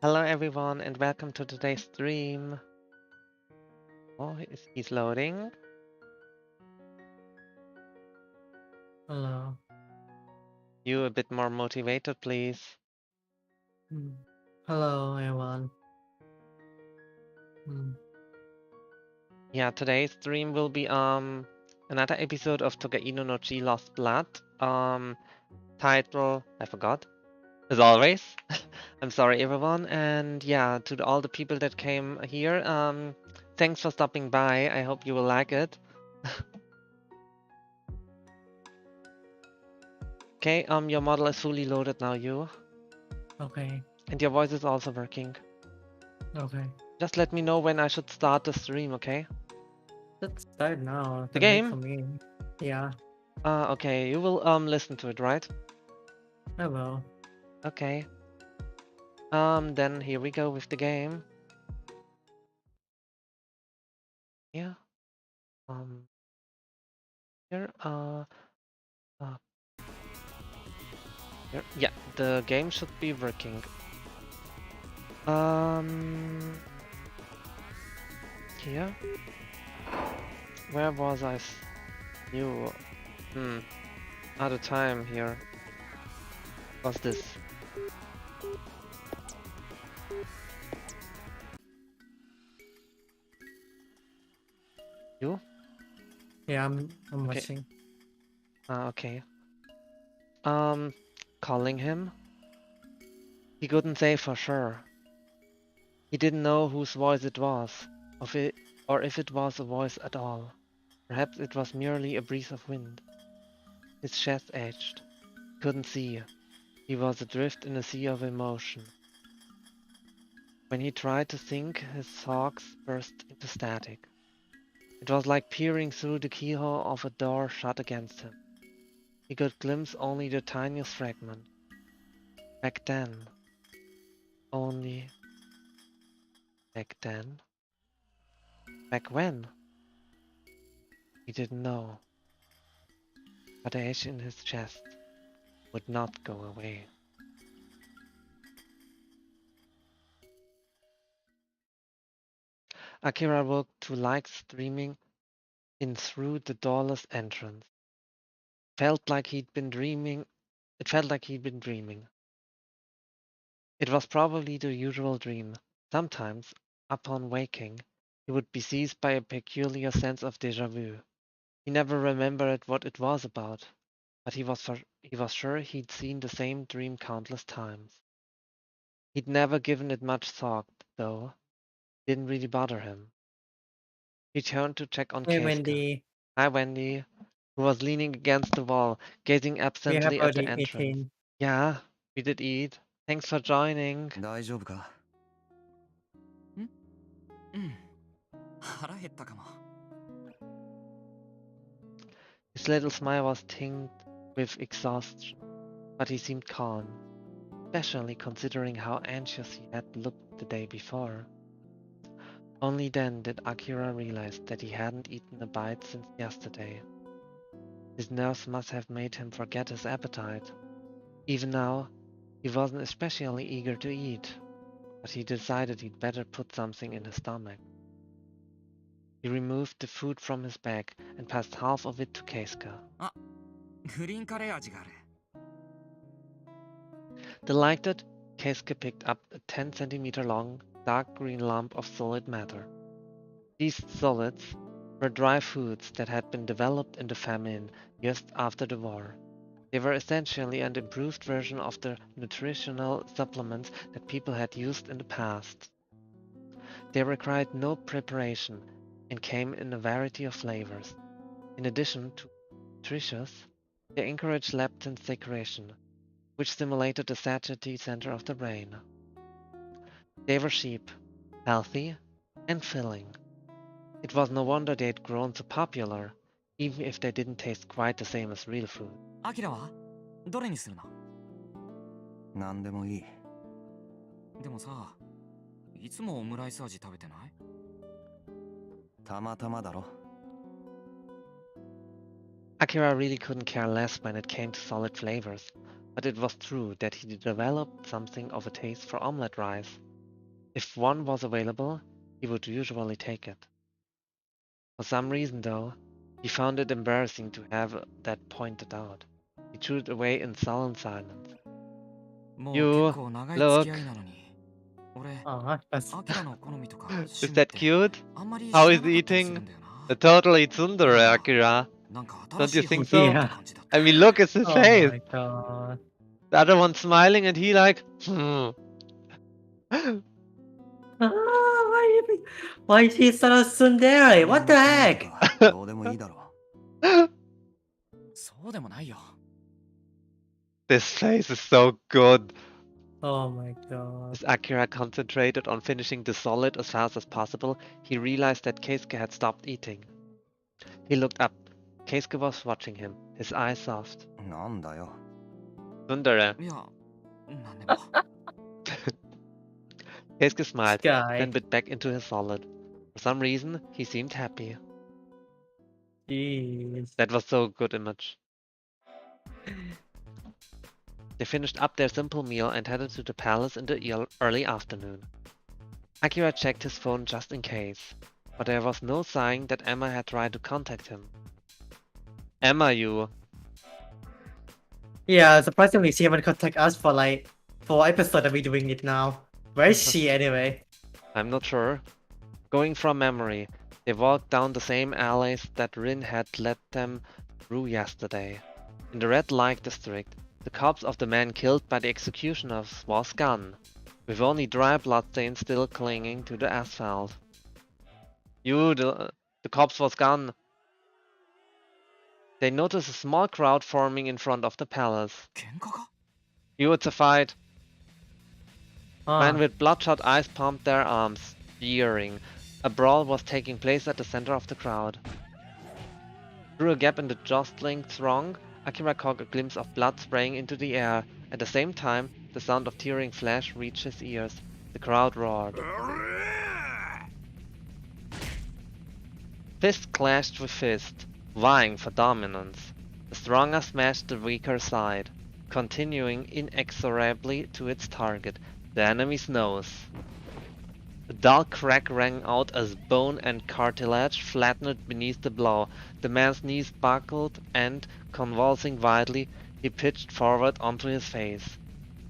Hello everyone and welcome to today's stream. Oh, he's loading. Hello. You a bit more motivated, please. Mm. Hello, everyone. Mm. Yeah, today's stream will be another episode of Togainu no Chi Lost Blood. Title I forgot. As always. I'm sorry everyone, and yeah, to all the people that came here, thanks for stopping by. I hope you will like it. Okay, your model is fully loaded now, you. Okay. And your voice is also working. Okay. Just let me know when I should start the stream, okay? Let's start now. The Can wait game? for me. Yeah, Okay, you will listen to it, right? I will. Okay. Then here we go with the game. Yeah. Um here uh here. Yeah, the game should be working. Um Here. Where was I? You out of time here. What's this? You? Yeah, I'm Okay. watching. Okay. Um Calling him? He couldn't say for sure. He didn't know whose voice it was, or if it was a voice at all. Perhaps it was merely a breeze of wind. His chest ached. He couldn't see. He was adrift in a sea of emotion. When he tried to think, his thoughts burst into static. It was like peering through the keyhole of a door shut against him. He could glimpse only the tiniest fragment. Back then. Only back then. Back when? He didn't know. But the ache in his chest would not go away. Akira woke to light streaming in through the doorless entrance. Felt like he'd been dreaming. It felt like he'd been dreaming. It was probably the usual dream. Sometimes, upon waking, he would be seized by a peculiar sense of déjà vu. He never remembered what it was about, but he was sure he'd seen the same dream countless times. He'd never given it much thought, though. It didn't really bother him. He turned to check on Hey, Keisuke. Wendy. Hi, Wendy, who was leaning against the wall, gazing We have absently at the already entrance. 18. Yeah, we did eat. Thanks for joining. 大丈夫か腹減ったかも His little smile was tinged with exhaustion, but he seemed calm, especially considering how anxious he had looked the day before. Only then did Akira realize that he hadn't eaten a bite since yesterday. His nerves must have made him forget his appetite. Even now, he wasn't especially eager to eat, but he decided he'd better put something in his stomach. He removed the food from his bag and passed half of it to Keisuke. グリーンカレー味がある Delighted, Keisuke picked up a 10 centimeter long, dark green lump of solid matter. These solids were dry foods that had been developed in the famine just after the war. They were essentially an improved version of the nutritional supplements that people had used in the past. They required no preparation and came in a variety of flavors. In addition to nutritious, they encouraged leptin secretion, which stimulated the satiety center of the brain. They were cheap, healthy, and filling. It was no wonder they had grown so popular, even if they didn't taste quite the same as real food. アキラはどれにするの何でもいいでもさいつもオムライス味食べてないたまたまだろ Akira really couldn't care less when it came to solid flavors, but it was true that he developed something of a taste for omelette rice. If one was available, he would usually take it. For some reason, though, he found it embarrassing to have that pointed out. He threw it away in sullen silence. もう You 結構長い look. 付き合いなのに。俺、 Aw, that's アキラの好みとか Is 趣味っ that て cute? あんまり知 How ら is なかったりする eating? んだよな。 Totally tsundere, Akira. なんか Don't 新 you しい think 発見 so? って感じだった。 I mean, look at his oh face. my god. The other one's smiling and he like, Why is he so tsundere? What the heck? どうでもいいだろう。そうでもないよ。 This face is so good. Oh my god. As Akira concentrated on finishing the solid as fast as possible, he realized that Keisuke had stopped eating. He looked up. Keisuke was watching him, his eyes soft. なんだよ。 Tsundere. いや、なんでも。 Keisuke smiled, This guy. then bit back into his solid. For some reason, he seemed happy. Jeez. That was so good image. They finished up their simple meal and headed to the palace in the early afternoon. Akira checked his phone just in case, but there was no sign that Emma had tried to contact him. Emma, you. Yeah, surprisingly, she haven't contact us for like 4 episodes that we're doing it now. Where is she anyway? I'm not sure. Going from memory, they walked down the same alleys that Rin had led them through yesterday. In the red light district, the corpse of the man killed by the executioners was gone, with only dry bloodstains still clinging to the asphalt. The corpse was gone. They noticed a small crowd forming in front of the palace. 喧嘩か？ It's a fight. Men Ah, with bloodshot eyes pumped their arms, jeering. A brawl was taking place at the center of the crowd. Through a gap in the jostling throng, Akira caught a glimpse of blood spraying into the air. At the same time, the sound of tearing flesh reached his ears. The crowd roared. Fist clashed with fist, vying for dominance. The stronger smashed the weaker side, continuing inexorably to its target, the enemy's nose. A dull crack rang out as bone and cartilage flattened beneath the blow. The man's knees buckled and, convulsing wildly, he pitched forward onto his face.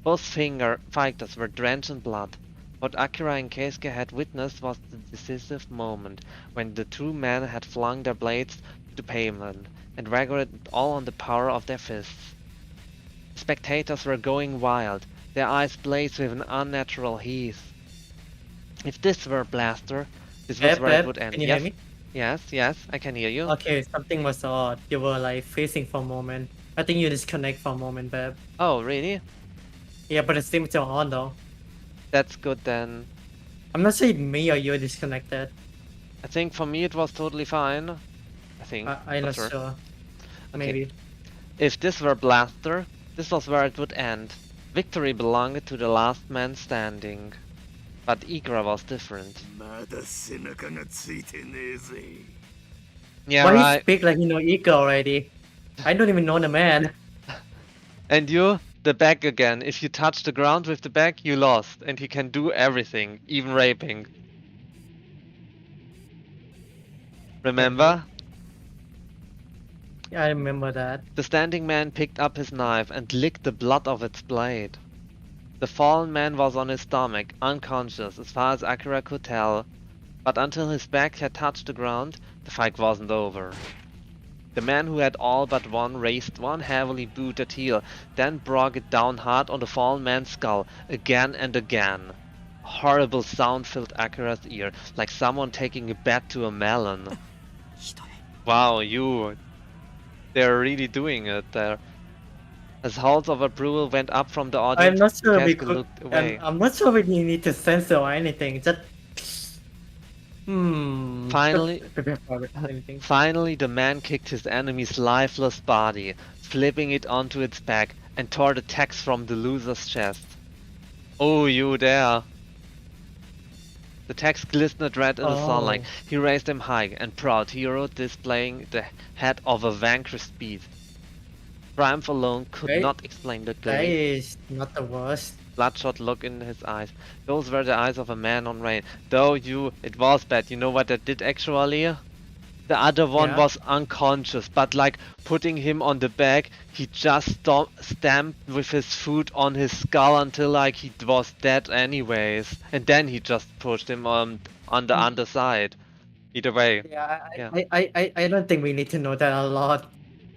Both fighters were drenched in blood. What Akira and Keisuke had witnessed was the decisive moment when the two men had flung their blades to the pavement and wagered it all on the power of their fists. Spectators were going wild, their eyes blazed with an unnatural heat. If this were Blaster, this was where it would end. can you Yes, hear me? yes, I can hear you. Okay, something was odd. You were like facing for a moment. I think you disconnect for a moment, babe. Oh, really? Yeah, but it seems still on though. That's good then. I'm not sure if me or you disconnected. I think for me it was totally fine. I think. I'm not sure. sure. Okay. Maybe. If this were Blaster, this was where it would end. Victory belonged to the last man standing. But Igra was different. Yeah, Why he right. speak like you know ego already? I don't even know the man. And you, the back again. If you touch the ground with the back, you lost. And he can do everything, even raping. Remember? Yeah, I remember that. The standing man picked up his knife and licked the blood of its blade. The fallen man was on his stomach, unconscious as far as Akira could tell. But until his back had touched the ground, the fight wasn't over. The man who had all but won raised one heavily booted heel, then brought it down hard on the fallen man's skull, again and again. A horrible sound filled Akira's ear, like someone taking a bat to a melon. ひどい。 Wow, they're really doing it there. As howls of approval went up from the audience, I'm not sure we Keisuke could. looked away. I'm not sure we need to censor or anything. Just. Finally- just prepare for anything. Finally, the man kicked his enemy's lifeless body, flipping it onto its back, and tore the text from the loser's chest. Oh, you there! The text glistened red in the sunlight. He raised him high and proud hero, displaying the head of a vanquished beast. Triumph alone could Right. not explain the That glory. is not the worst. bloodshot look in his eyes. Those were the eyes of a man on rain. Though it was bad. You know what that did actually? The other one was unconscious, but like putting him on the back, he just stamped with his foot on his skull until like he was dead anyways. And then he just pushed him on the underside. Either way. Yeah, I don't think we need to know that a lot.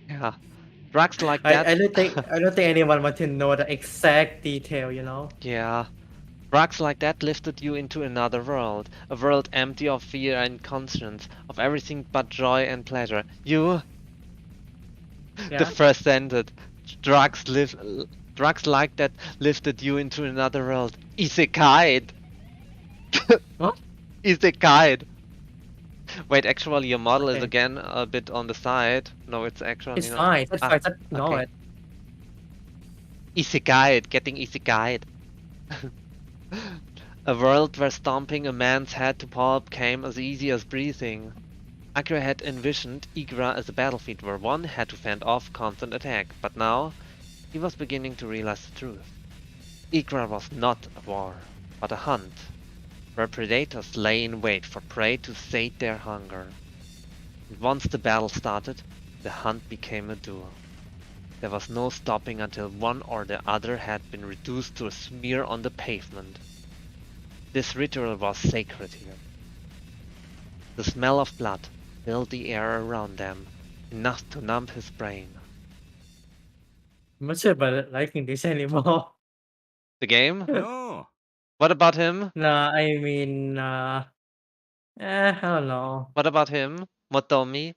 Yeah. Drugs like that. I don't think anyone wants to know the exact detail, you know? Yeah. Drugs like that lifted you into another world. A world empty of fear and conscience, of everything but joy and pleasure. The first sentence. Drugs like that lifted you into another world. Isekai. What? Isekai. Wait, actually your model is again a bit on the side. No, it's actually It's fine. It's fine. Ignore it. Isekai, getting isekai. A world where stomping a man's head to pulp came as easy as breathing. Akira had envisioned Ikura as a battlefield where one had to fend off constant attack, but now he was beginning to realize the truth. Ikura was not a war, but a hunt, where predators lay in wait for prey to sate their hunger. And once the battle started, the hunt became a duel. There was no stopping until one or the other had been reduced to a smear on the pavement. This ritual was sacred here. The smell of blood filled the air around them, enough to numb his brain. I'm not sure about liking this anymore. The game? No. What about him? Nah, I mean, I don't know. What about him? Motomi?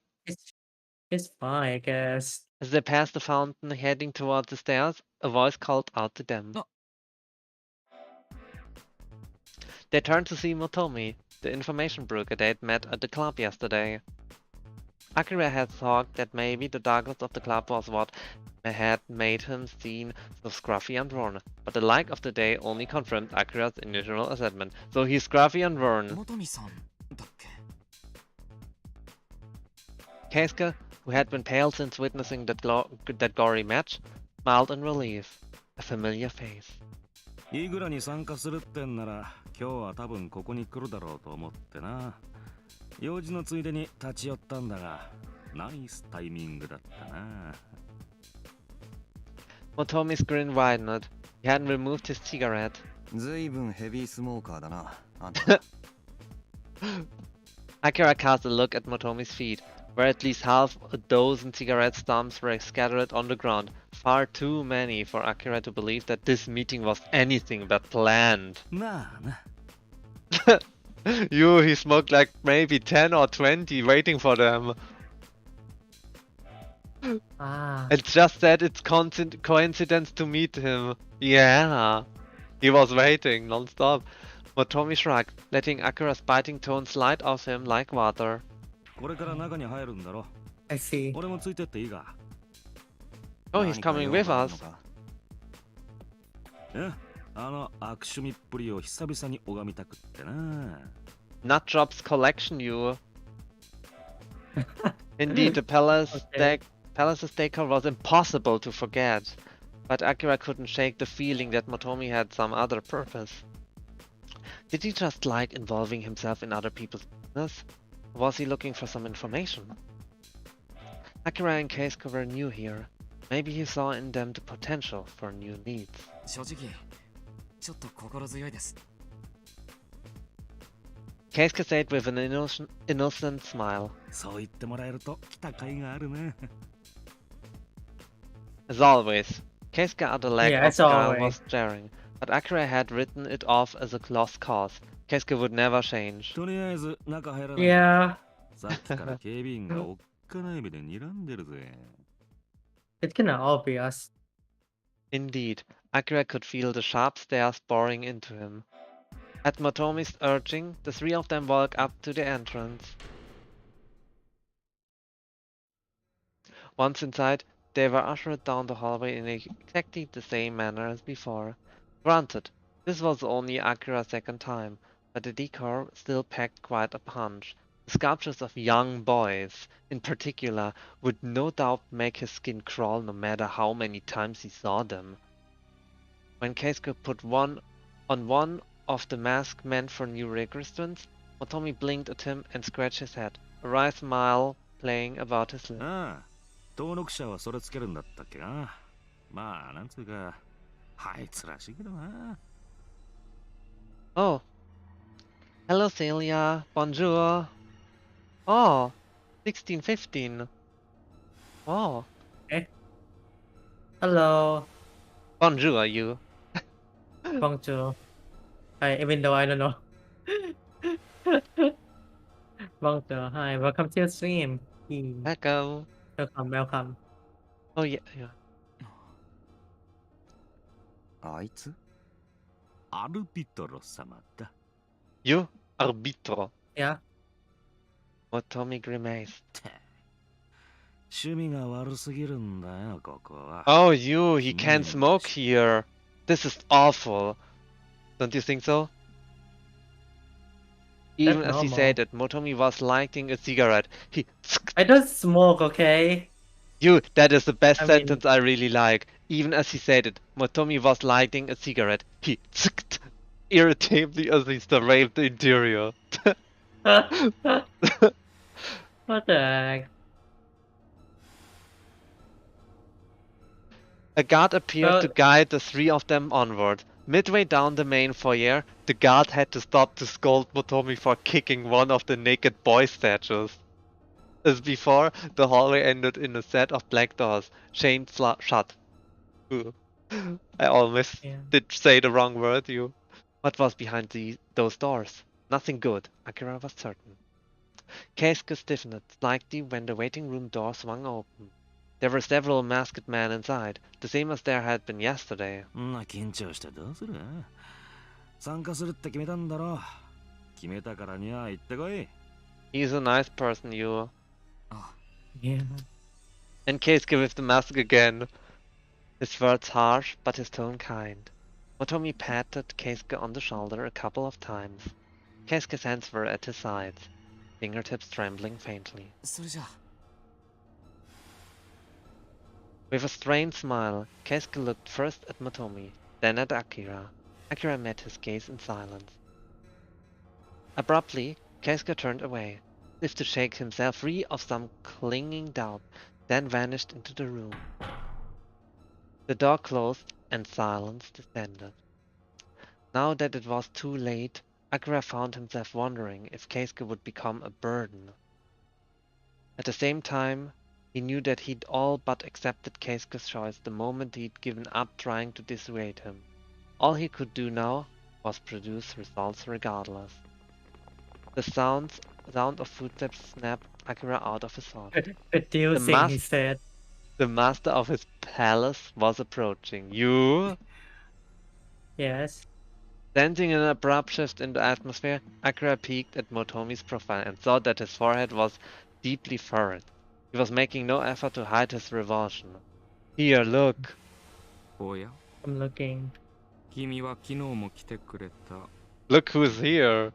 It's fine, I guess. As they passed the fountain heading towards the stairs, a voice called out to them. No. They turned to see Motomi, the information broker they'd met at the club yesterday. Akira had thought that maybe the darkness of the club was what had made him seem so scruffy and worn, but the light of the day only confirmed Akira's initial assessment. So he's scruffy and worn. Keisuke, who had been pale since witnessing that gory match, smiled in relief. A familiar face. イグラに参加するってんなら今日は多分ここに来るだろうと思ってな。用事のついでに立ち寄ったんだが、ナイスタイミングだったな。Motomi's grin widened. He hadn't removed his cigarette. ずいぶんヘビースモーカーだな、あんた。Akira cast a look at Motomi's feet, where at least half a dozen cigarette stumps were scattered on the ground. Far too many for Akira to believe that this meeting was anything but planned. He smoked like maybe 10 or 20 waiting for them. And just said it's coincidence to meet him. Yeah, he was waiting non-stop. Motomi shrugged, letting Akira's biting tone slide off him like water. I see. Oh, he's coming with us. Nutdrop's collection, you. Indeed, the palace's decor was impossible to forget, but Akira couldn't shake the feeling that Motomi had some other purpose. Did he just like involving himself in other people's business? Or was he looking for some information? Akira and Keisuke were new here. Maybe he saw in them the potential for new leads. Keisuke said with an innocent smile. As always, Keisuke at the leg of the girl was jarring, but Akira had written it off as a lost cause. Keisuke would never change. Yeah. It's kinda obvious. Indeed, Akira could feel the sharp stares boring into him. At Motomi's urging, the three of them walked up to the entrance. Once inside, they were ushered down the hallway in exactly the same manner as before. Granted, this was only Akira's second time, but the decor still packed quite a punch. The sculptures of young boys, in particular, would no doubt make his skin crawl no matter how many times he saw them. When Keisuke put one of the mask meant for new registrants, Motomi blinked at him and scratched his head, a wry smile playing about his lips. ああ、登録者はそれつけるんだったっけな。まあ、なんつうか、あいつらしいけどな。Oh. Hello, Celia. Bonjour. Oh, 1615. Oh. Hello. Bonjour, you. Bonjour. Hi, even though I don't know. Bonjour. Hi, welcome to your stream. Welcome. Welcome. Oh, yeah, yeah. あいつアルビトロ様だ。You, arbitro. Yeah. Motomi grimaced. 趣味が悪すぎるんだよ、ここは。Oh, you, he can't smoke here. This is awful. Don't you think so? Even That's as he normal. said it, Motomi was lighting a cigarette. He I don't smoke, okay? You, that is the best I mean- sentence I really like. Even as he said it, Motomi was lighting a cigarette. He irritably as he surveyed the interior. What the heck? A guard appeared Well- to guide the three of them onward. Midway down the main foyer, the guard had to stop to scold Motomi for kicking one of the naked boy statues. As before, the hallway ended in a set of black doors, chained shut. Ooh. I almost did say the wrong word, you. What was behind those doors? Nothing good, Akira was certain. Keisuke stiffened slightly when the waiting room door swung open. There were several masked men inside, the same as there had been yesterday. 緊張してどうする？参加するって決めたんだろ。決めたからには行ってこい。 He's a nice person, you. Yeah. And Keisuke with the mask again. His words harsh, but his tone kind. Motomi patted Keisuke on the shoulder a couple of times. Keisuke's hands were at his sides, fingertips trembling faintly. それじゃ。 With a strained smile, Keisuke looked first at Motomi, then at Akira. Akira met his gaze in silence. Abruptly, Keisuke turned away, as if to shake himself free of some clinging doubt, then vanished into the room. The door closed and silence descended. Now that it was too late, Akira found himself wondering if Keisuke would become a burden. At the same time, he knew that he'd all but accepted Keisuke's choice the moment he'd given up trying to dissuade him. All he could do now was produce results regardless. The sound of footsteps snapped Akira out of his thought. Reducing, he said. The master of his palace was approaching. You? Yes. Sensing an abrupt shift in the atmosphere, Akira peeked at Motomi's profile and saw that his forehead was deeply furrowed. He was making no effort to hide his revulsion. Here, look. おや、 I'm looking. 君は昨日も来てくれた。 Look who's here.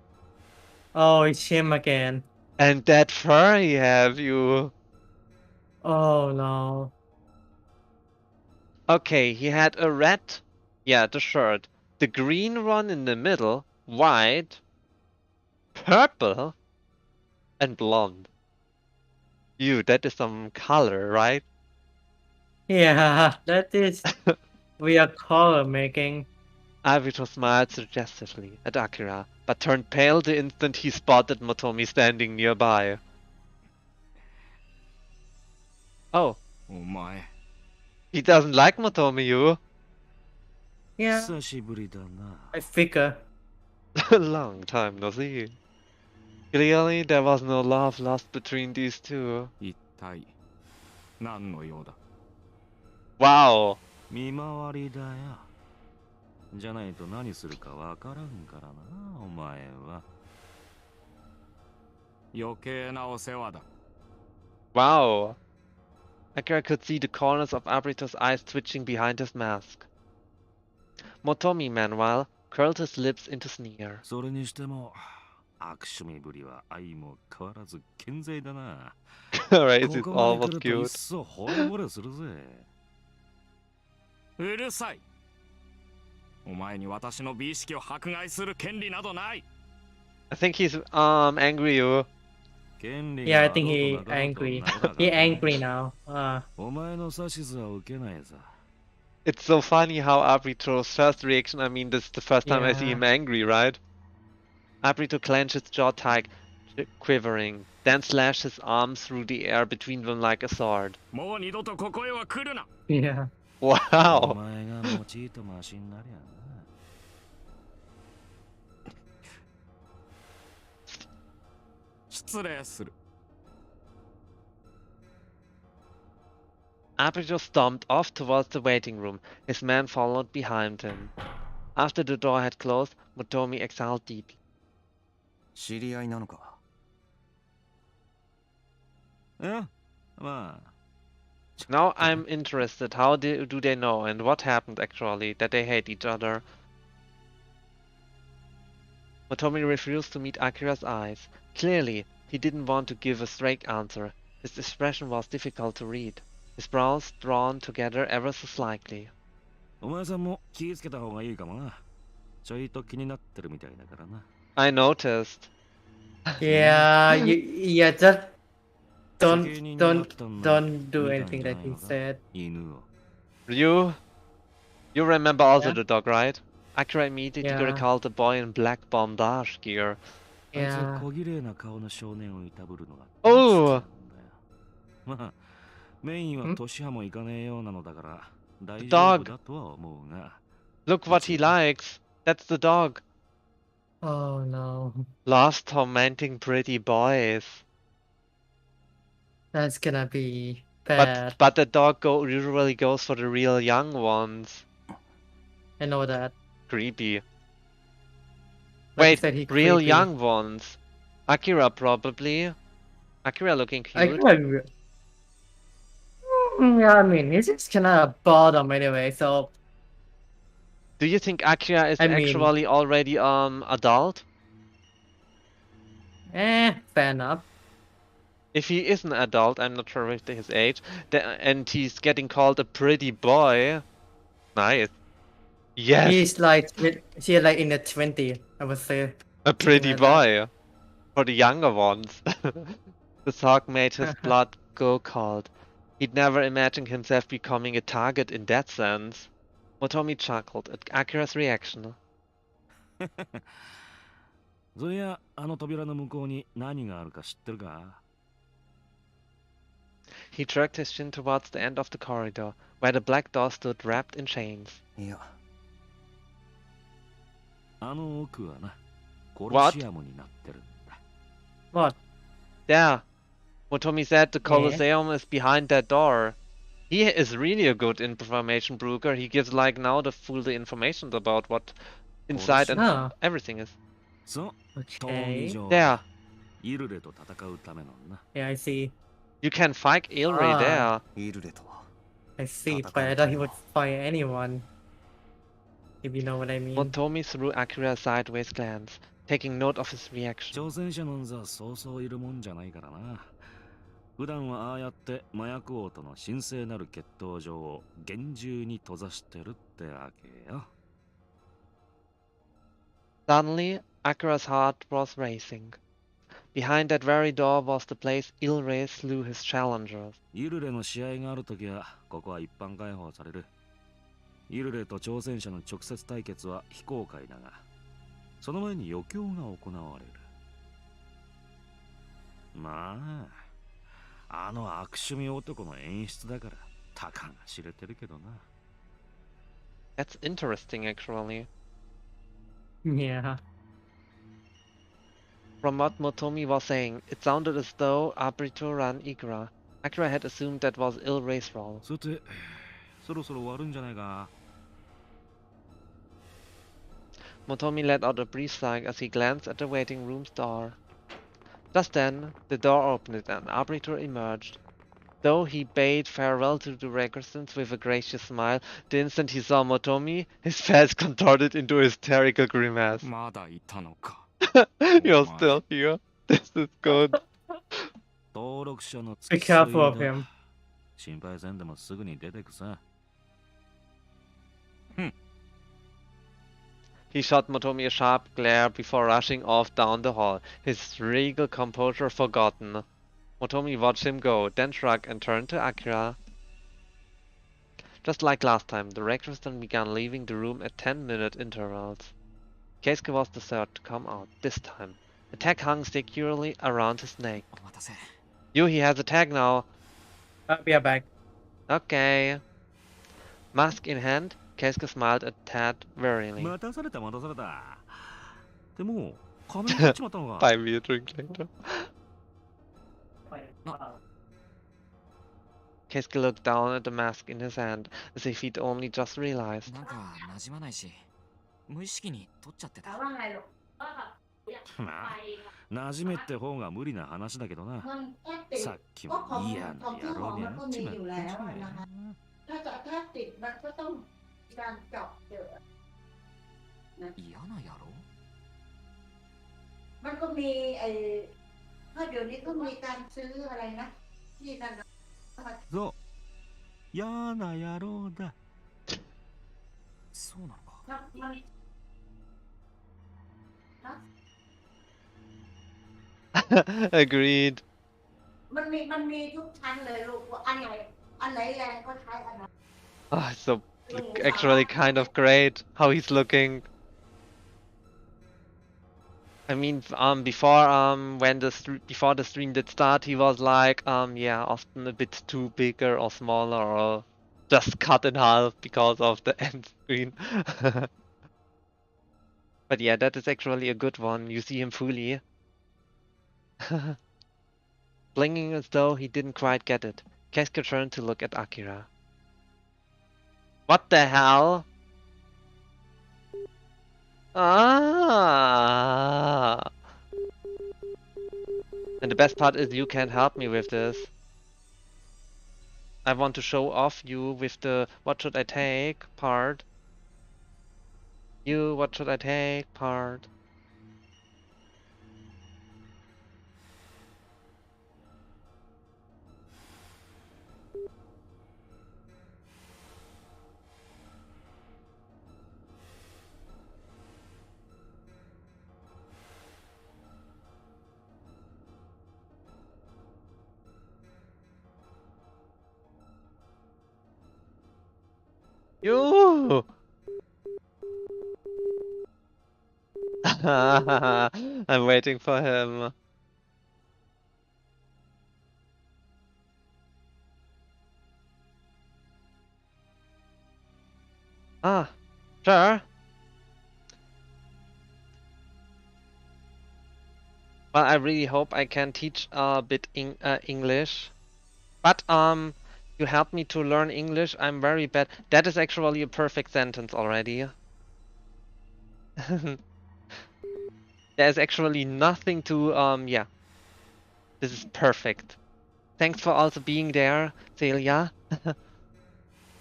Oh, it's him again. And that fur he have, you. Oh no. Okay, he had a red, yeah, the shirt. The green one in the middle, white, purple, and blonde. You, that is some color, right? Yeah, that is we are color making. Abito smiled suggestively at Akira, but turned pale the instant he spotted Motomi standing nearby. Oh, お前、 he doesn't like Motomi, you. Yeah, 久しぶりだな。 I figure. Long time no see. Clearly, there was no love lost between these two. 一体、何の用だ？ Wow. 見回りだよ。じゃないと何するかわからんからな、お前は。余計なお世話だ。 Wow. Akira could see the corners of Abrito's eyes twitching behind his mask. Motomi, meanwhile, curled his lips into sneer. それにしても、悪趣味ぶりは相も変わらず健在だな。 Right, it's ここまで almost 来るといっ cute. そ惚れ惚れするぜ。うるさい。お前に私の美意識を迫害する権利などない。 I think he's angry you. Yeah, I think he angry. He angry now. お前の指図は受けないさ。 It's so funny how Abrito's first reaction, I mean, this is the first time I see Yeah. him angry, right? Abrito clenches his jaw tight, quivering, then slashes his arms through the air between them like a sword. もう二度とここへは来るな。 Yeah. お Wow! 前が用いとマシになりゃな。 失礼する。 Abrito stomped off towards the waiting room. His men followed behind him. After the door had closed, Motomi exhaled deeply. 知り合いなのか。え、まあ。 Now I'm interested. How do they know and what happened actually that they hate each other? Motomi refused to meet Akira's eyes. Clearly, he didn't want to give a straight answer. His expression was difficult to read. His brows drawn together ever so slightly. お前さんも気をつけた方がいいかもな。ちょいと気になってるみたいだからな。 I noticed. Yeah, yeah, just don't do anything that he said. 犬を。 You remember also Yeah. the dog, right? Akira immediately Yeah. recalled the boy in black bandage gear. あいつ Yeah. 小綺麗な顔の少年をいたぶるのが Oh! 好きなんだよ。まあ、メインは年派もいかねえようなのだから大 The 丈夫 dog. だとは思うが。 Look what he likes. That's the dog. Oh no. Loves tormenting pretty boys. That's gonna be bad. But the dog usually goes for the real young ones. I know that. Creepy. Like you Wait, said, he real creepy. young ones. Akira probably. Akira looking I cute. could. Yeah, I mean, it's just kinda bottom anyway, so Do you think Akira is I mean- actually already adult? fair enough. If he is an adult, I'm not sure with his age, and he's getting called a pretty boy. Nice. Yes, He's like in the 20s, I would say. a pretty like that. boy. For the younger ones. The thought made his blood go cold. He'd never imagined himself becoming a target in that sense. Motomi chuckled at Akira's reaction. そりゃあの扉の向こうに何があるか知ってるか？ He jerked his chin towards the end of the corridor, where the black door stood wrapped in chains. いや、あの奥はな、コロシアムになってるんだ。 What? There! Motomi said the Colosseum is behind that door. He is really a good information broker. He gives like now the full information about what inside and Ah. everything is. そう、闘 Okay. 技場 There! イルレと戦うためのな。 Yeah, I see. You can fight Ilre there. イルレとは。 I see, but I thought he would fight anyone. If you know what I mean. Motomi threw Akira a sideways glance, taking note of his reaction. 挑戦者なんざそうそういるもんじゃないからな。普段はああやって麻薬王との神聖なる決闘場を厳重に閉ざしてるってわけよ。 Suddenly, Akira's heart was racing. Behind that very door was the place Ilre slew his challengers. イルレの試合があるときはここは一般開放される。イルレと挑戦者の直接対決は非公開だが、その前に余興が行われる。まあ、あの悪趣味男の演出だからたかが知れてるけどな。 That's interesting, actually. Yeah. From what Motomi was saying, it sounded as though Abrito ran Ikura. Akira had assumed that was Ilre's role. さて、そろそろ終わるんじゃないか。 Motomi let out a brief sigh as he glanced at the waiting room's door. Just then, the door opened and Abrito emerged. Though he bade farewell to the regressants with a gracious smile, the instant he saw Motomi, his face contorted into a hysterical grimace. まだいたのか。 You're still here. This is good. 登録者の Be 付き添い careful of だ。 him. 心配せんでもすぐに出てくさ。He shot Motomi a sharp glare before rushing off down the hall, his regal composure forgotten. Motomi watched him go, then shrugged and turned to Akira. Just like last time, the recruiters began leaving the room at 10-minute intervals. Keisuke was the third to come out, this time. The tag hung securely around his neck. お待たせ。 You, he has a tag now. We are back. Okay. Mask in hand, Keisuke smiled at Tad wearily. 待たされた待たされた。でも仮面買っちまったのが。 Buy me a drink later. Keisuke looked down at the mask in his hand, as if he'd only just realized. なんか馴染まないし、無意識に取っちゃってた。まあ馴染めって方が無理な話だけどな。さっきも嫌な野郎に会っちまったじゃない。 ถ้าติดมันก็ต้องมีการเจาะเจอ 嫌な野郎 มันก็มีถ้าเดี๋ยวนี้ก็มีการซื้ออะไรนะที่นั่นนะ そう嫌な野郎だ。そうなのか。 ถ้ามัน Agreed. มันมีทุกชั้นเลยลูกว่าอันไหนแรงก็ใช้อันนั้น Oh, it's so actually kind of great how he's looking. I mean, before before the stream did start, he was like, yeah, often a bit too bigger or smaller or just cut in half because of the end screen. But yeah, that is actually a good one. You see him fully. Blinking as though he didn't quite get it. Keisuke turned to look at Akira. What the hell? Ah! And the best part is you can't help me with this. I want to show off you with the what should I take part. You, what should I take part. You! I'm waiting for him. Ah, sure. Well, I really hope I can teach a bit English. But you helped me to learn English. I'm very bad. That is actually a perfect sentence already. There's actually nothing to yeah. This is perfect. Thanks for also being there, Celia.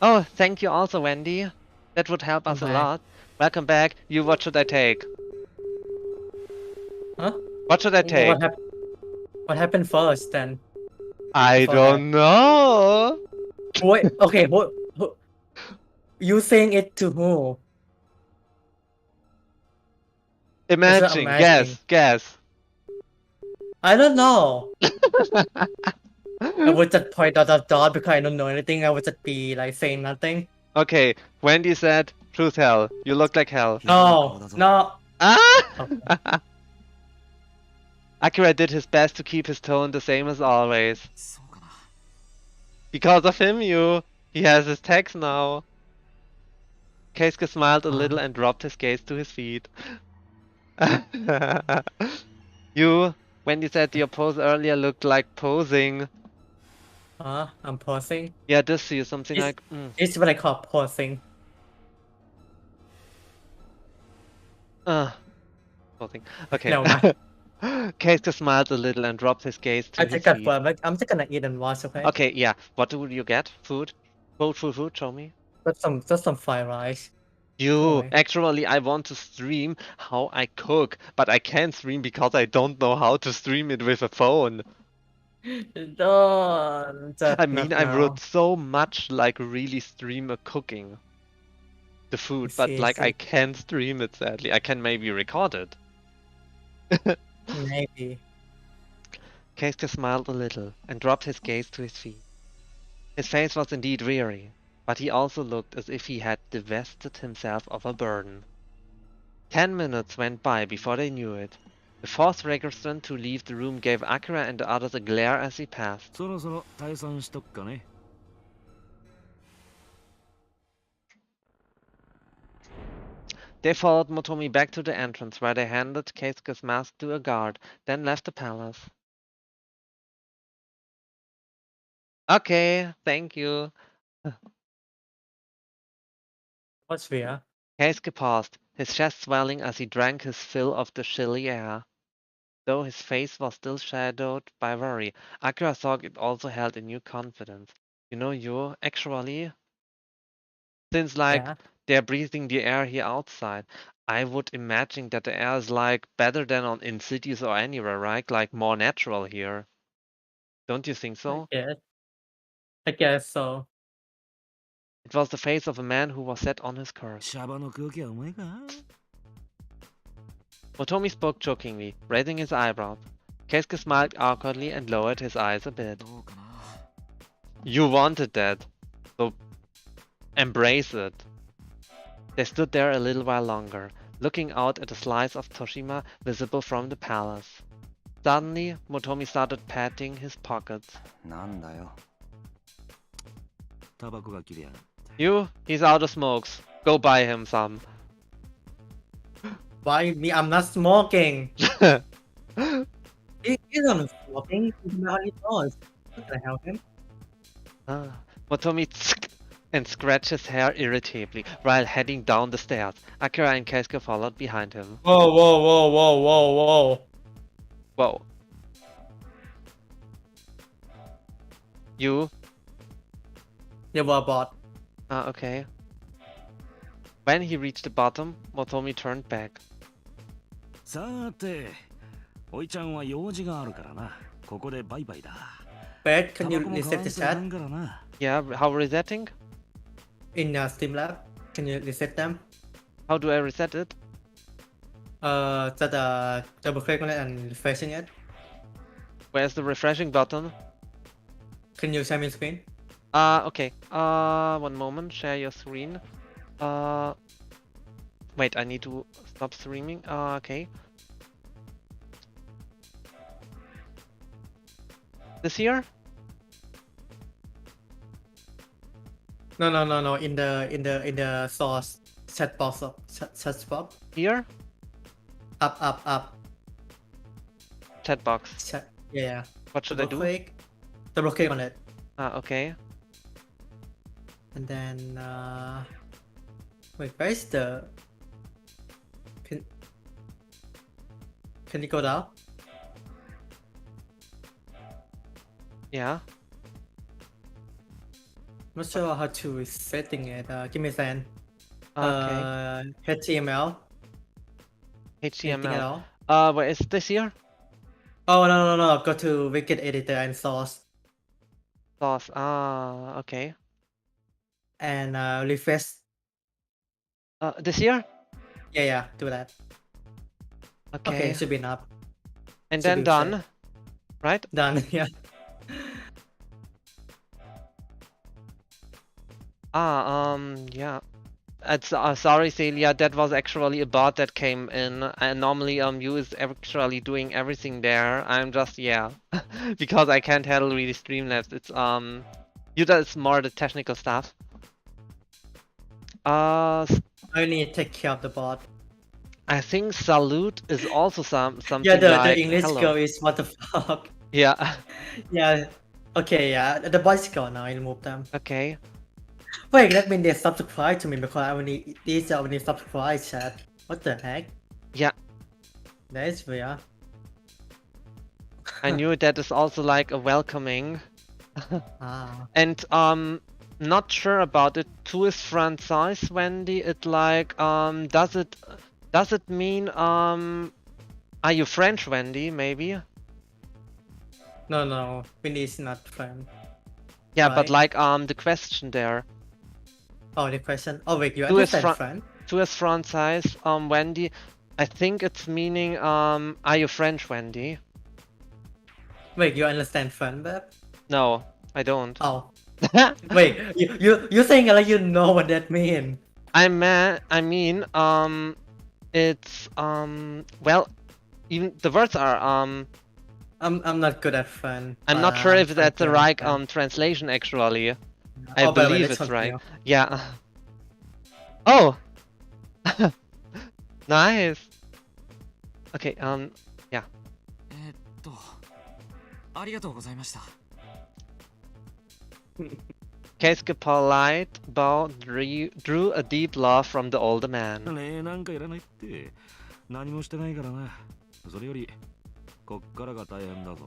Oh, thank you also, Wendy. That would help us a lot. Welcome back. You, what should I take? Huh? What should I take? What happened first then? I don't know. Wait, okay, who, you saying it to who? Imagine, guess. I don't know. I would just point dot because I don't know anything. I would just be like saying nothing. Okay, Wendy said, truth hell. You look like hell. No. Ah! Akira did his best to keep his tone the same as always. そうかな。 Because of him, he has his tags now. Keisuke smiled a little and dropped his gaze to his feet. When you said your pose earlier looked like posing. I'm posing. Yeah, this is something It's- like... It's what I call posing. Posing. Okay. No, no. Keisuke smiled a little and dropped his gaze to I his just feet. got but I'm just gonna eat and watch, okay? Okay, yeah. What do you get? Food? Food, show me. Just some fried rice. You, Sorry. actually, I want to stream how I cook, but I can't stream because I don't know how to stream it with a phone. Don't. I mean, I would so much like really stream a cooking. the food, It's but like I easy. can't stream it sadly. I can maybe record it. Maybe. Keisuke smiled a little and dropped his gaze to his feet. His face was indeed weary, but he also looked as if he had divested himself of a burden. 10 minutes went by before they knew it. The fourth registrant to leave the room gave Akira and the others a glare as he passed. そろそろ退散しとくかね。They followed Motomi back to the entrance, where they handed Keisuke's mask to a guard, then left the palace. Okay, thank you. What's weird? Keisuke paused, his chest swelling as he drank his fill of the chilly air. Though his face was still shadowed by worry, Akira thought it also held a new confidence. You know, you actually, since like Yeah. they're breathing the air here outside, I would imagine that the air is like better than in cities or anywhere, right? Like more natural here. Don't you think so? I guess so. It was the face of a man who was set on his course. シャバの空気はうまいか Motomi spoke jokingly, raising his eyebrows. Keisuke smiled awkwardly and lowered his eyes a bit. どうかな You wanted that, so embrace it. They stood there a little while longer, looking out at a slice of Toshima visible from the palace. Suddenly, Motomi started patting his pockets. なんだよ。タバコが切れやがって You, he's out of smokes. Go buy him some. Why me? I'm not smoking. He's not smoking. He's not his nose. Can I help him? Motomi and scratched his hair irritably while heading down the stairs. Akira and Keisuke followed behind him. Whoa, whoa, whoa, whoa, whoa, whoa. Whoa. You? You were a bot. Okay. When he reached the bottom, Motomi turned back. さーておいちゃんは用事があるからなここでバイバイだ Beth, can タ you バコも買 reset わん the といか chat? んからな Yeah, how resetting? In Steam Lab? Can you reset them? How do I reset it? Just double click on it and refreshing it. Where's the refreshing button? Can you share me screen? Okay. One moment. Share your screen. Wait, I need to stop streaming. Okay. This here? No. In the source chat box of chat box. Here? Up. Chat box. Chat. Yeah. What should I Double do? click. Double click on it, Okay. and then wait. Where's the? Can you go down? Yeah. Not sure how to setting it. Give me a second. Okay. HTML. Anything at HTML. all? Where is this here? Oh no. Go to Wicked Editor and Source Source. Okay. and refresh. This here? Yeah. Do that. Okay, should be enough. And should then be done. set. Right? Done. Yeah. Yeah. It's sorry, Celia. That was actually a bot that came in, and normally you is actually doing everything there. I'm just because I can't handle really Streamlabs. It's you does more the technical stuff. I need to take care of the bot. I think salute is also something Yeah, the like English hello. girl is what the fuck. Yeah. Yeah. Okay. Yeah. The bots gone now. I remove them. Okay. Wait, that means they subscribe to me because I only these are only subscribe chat. What the heck? Yeah. That is weird. I knew that is also like a welcoming. Ah. And not sure about it. To his front size, Wendy. It like does it mean are you French, Wendy? Maybe. No. Winnie is not friend. Yeah, Right. but like the question there. Oh, the question. Oh wait, you To his understand front, French? to his front size, Wendy. I think it's meaning, are you French, Wendy? Wait, you understand French, Beb? No, I don't. Oh, wait, you saying like you know what that mean? I mean, it's, well, even the words are, I'm not good at French. I'm not sure if that's the right, translation, actually. I Oh, by the way, believe let's it's right. continue. Yeah. Oh! Nice! Okay, yeah. ありがとうございました。 Keisuke polite bow drew a deep laugh from the older man. ねえ、なんかいらないって。何もしてないからな。それより、こっからが大変だぞ。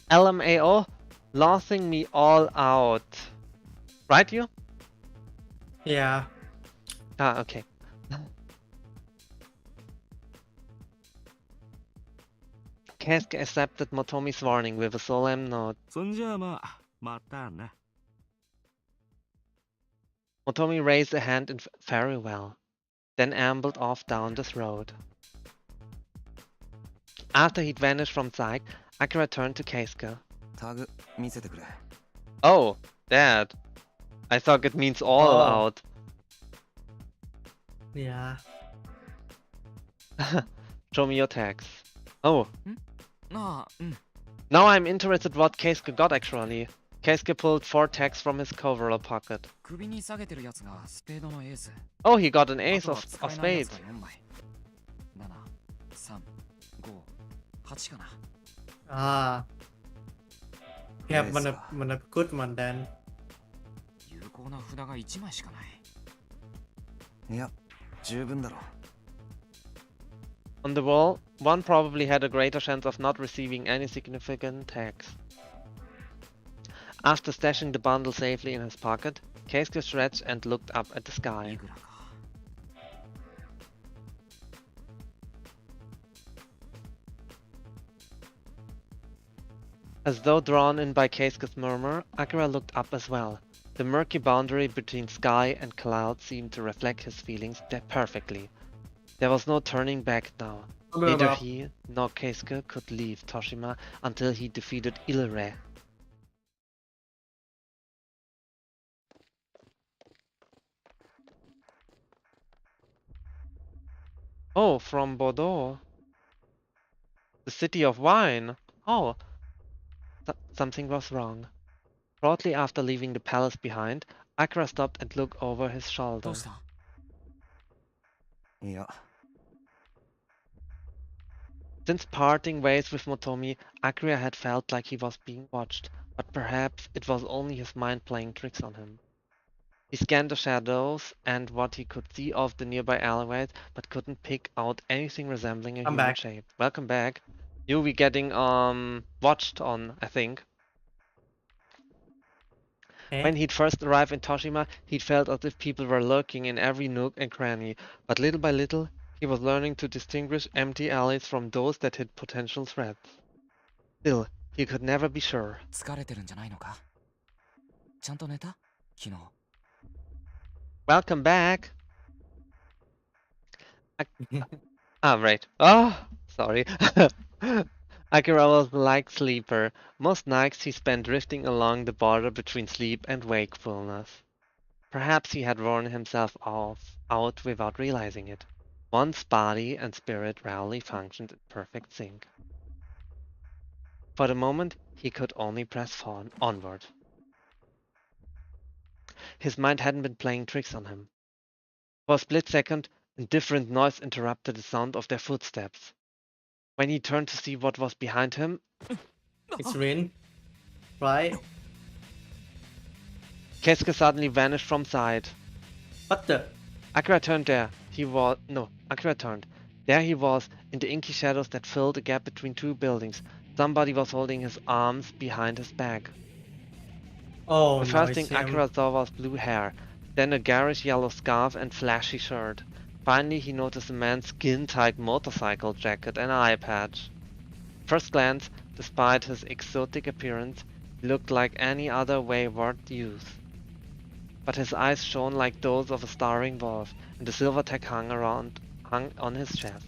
LMAO, laughing me all out. Right, you? Yeah. Ah, okay. Keisuke accepted Motomi's warning with a solemn nod. そんじゃあまあ、またな。Motomi raised a hand in farewell, then ambled off down this road. After he'd vanished from sight, Akira turned to Keisuke. タグ見せてくれ。 Oh, that. I thought it means all Oh. out. Yeah. Show me your tags. Oh, ああ、うん。 now I'm interested what Keisuke got actually. Keisuke pulled 4 tags from his coverall pocket. 首に下げてるやつがスペードのエース。 Oh, he got an あ ace とは of 使えないやつ spades. が4枚。7、3、5、8かな。 Ah. Yeah, Yes, one a good one then. 有効な札が1枚しかない。いや、十分だろう。 On the wall, one probably had a greater chance of not receiving any significant tags. After stashing the bundle safely in his pocket, Keisuke stretched and looked up at the い sky. くらか。 As though drawn in by Keisuke's murmur, Akira looked up as well. The murky boundary between sky and cloud seemed to reflect his feelings perfectly. There was no turning back now. Neither he nor Keisuke could leave Toshima until he defeated Illust. Oh, from Bordeaux. The city of wine. Oh, something was wrong. Shortly after leaving the palace behind, Akira stopped and looked over his ど shoulder. うした？ いや、 Since parting ways with Motomi, Akira had felt like he was being watched, but perhaps it was only his mind playing tricks on him. He scanned the shadows and what he could see of the nearby alleyways, but couldn't pick out anything resembling a I'm human back. shape. Welcome back. You'll be getting watched on, I think. When he'd first arrived in Toshima, he'd felt as if people were lurking in every nook and cranny, but little by little, he was learning to distinguish empty alleys from those that hid potential threats. Still, he could never be sure. 疲れてるんじゃないのか？ちゃんと寝た？昨日。 Welcome back! Right. Oh, sorry. Akira was a light sleeper. Most nights he spent drifting along the border between sleep and wakefulness. Perhaps he had worn himself out without realizing it. One's body and spirit rarely functioned in perfect sync. For the moment, he could only press onward. His mind hadn't been playing tricks on him. For a split second, a different noise interrupted the sound of their footsteps. When he turned to see what was behind him, It's Rin, right? Keisuke suddenly vanished from sight. What the? Akira turned there. Akira turned. There he was, in the inky shadows that filled the gap between two buildings. Somebody was holding his arms behind his back. Oh, The no, first it's thing him. Akira saw was blue hair, then a garish yellow scarf and flashy shirt. Finally, he noticed a man's skin-tight motorcycle jacket and eye patch. First glance, despite his exotic appearance, he looked like any other wayward youth. but his eyes shone like those of a starving wolf, and the silver tag hung on his chest.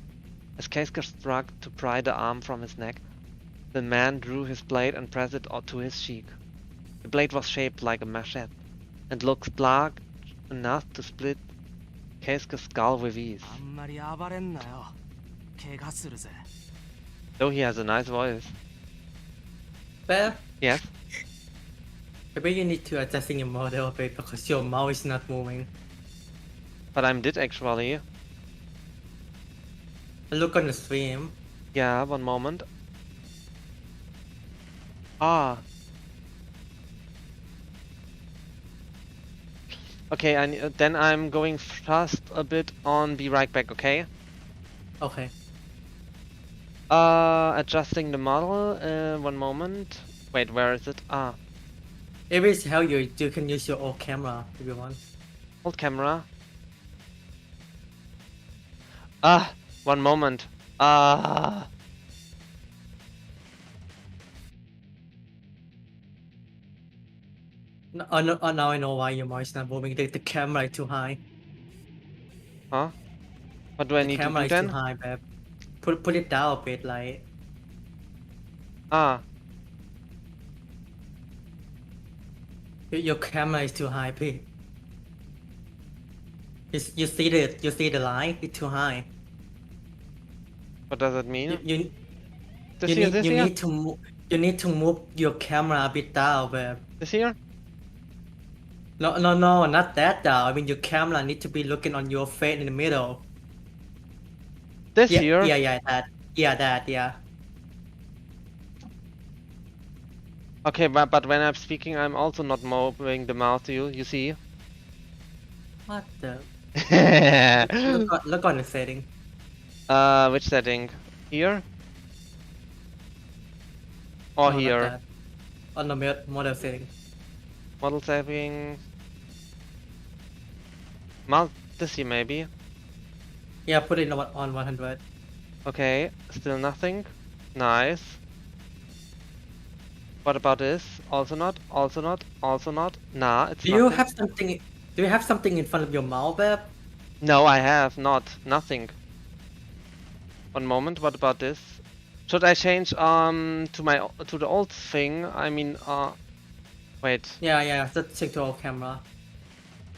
As Keisuke struck to pry the arm from his neck, the man drew his blade and pressed it to his cheek. The blade was shaped like a machete, and looked large enough to split Keisuke's skull with ease. あんまり暴れんなよ。怪我するぜ。 Though he has a nice voice. Bev, Yes? maybe you need to adjusting your model a bit because your mouse is not moving. But I did actually. Look on the stream. Yeah, one moment. Ah. Okay, then I'm going fast a bit on be right back, okay? Okay. Adjusting the model, one moment. Wait, where is it? Ah, If it's how you can use your old camera if you want. old camera. Ah, one moment. Ah. Now I know why your mouse is not moving. The camera is too high. Huh? What do I The need to camera do is too then? high, Bev. Put it down a bit, like. Ah, Your camera is too high, Pete. You see the line? It's too high. what does it mean? You This here, this here? you need to move your camera a bit down, Bev. This here? No, not that down. I mean, your camera need to be looking on your face in the middle. This Yeah, here? yeah. Okay, but when I'm speaking, I'm also not moving the mouth, you see? What the? Which Look on the setting. setting? Here? Or No, not here? that. On the model setting. Model saving. This here maybe. Yeah, put it on 100. Okay, still nothing. Nice. What about this? Also not. Nah, it's Do you nothing. have something? Do you have something in front of your mouth, Bev? No, I have not. Nothing. One moment. What about this? Should I change to the old thing? I mean wait. Yeah. Just check the old camera.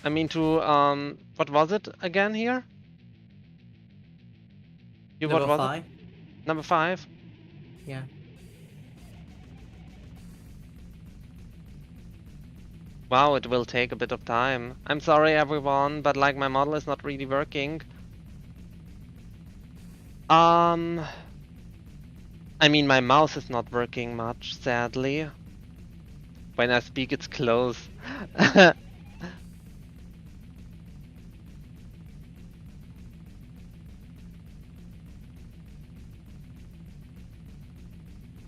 I mean to what was it again here? What Level was 5. it? Number 5? Yeah. Wow, it will take a bit of time. I'm sorry everyone, but like my model is not really working. I mean my mouse is not working much, sadly. When I speak it's close.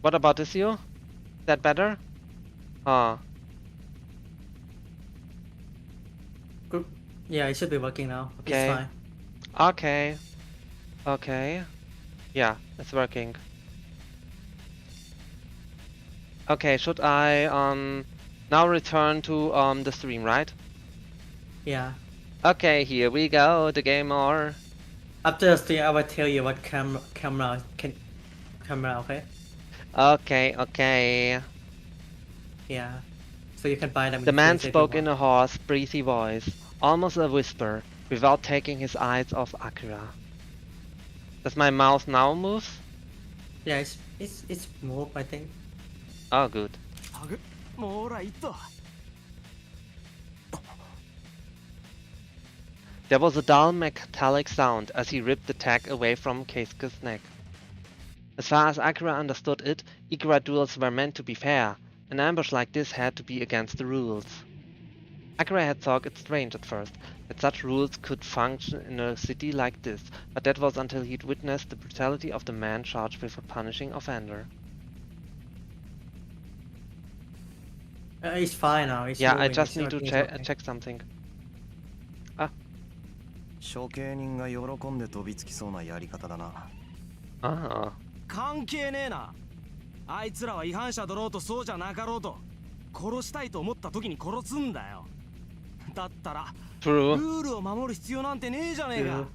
What about this you? Is that better? Ah. Yeah, it should be working now. Okay. It's fine. Okay. Yeah, it's working. Okay, should I now return to the stream, right? Yeah. Okay, here we go, the game over. After the stream, I will tell you what camera, okay? Okay. Yeah. So you can buy them. The in man case if you spoke in want. a hoarse, breathy voice, almost a whisper, without taking his eyes off Akira. Does my mouth now move? Yeah, it's moved, I think. Oh, good. もうほらいっと。 There was a dull metallic sound as he ripped the tag away from Keisuke's neck. As far as Akira understood it, Ikura duels were meant to be fair. An ambush like this had to be against the rules. Akira had thought it strange at first that such rules could function in a city like this, but that was until he'd witnessed the brutality of the man charged with a punishing offender. It's fine now. It's Yeah, I moving, just it's need to working, it's okay. check something. 処刑人が喜んで飛びつきそうなやり方だな。 Ah. 関係ねえな。あいつらは違反者だろうとそうじゃなかろうと殺したいと思った時に殺すんだよ。だったら True. ルールを守る必要なんてねえじゃねえか。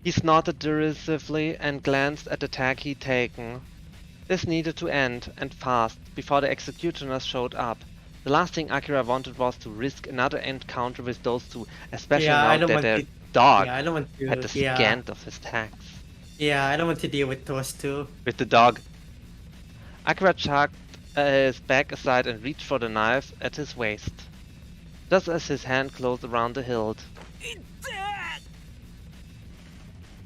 He snorted derisively and glanced at the tag he'd taken. This needed to end, and fast, before the executioners showed up. The last thing Akira wanted was to risk another encounter with those two, especially Yeah, I now don't that want their to. dog Yeah, I don't want to. had the scant of his tags. Yeah, I don't want to deal with those two. With the dog. Akira chucked his back aside and reached for the knife at his waist. Just as his hand closed around the hilt.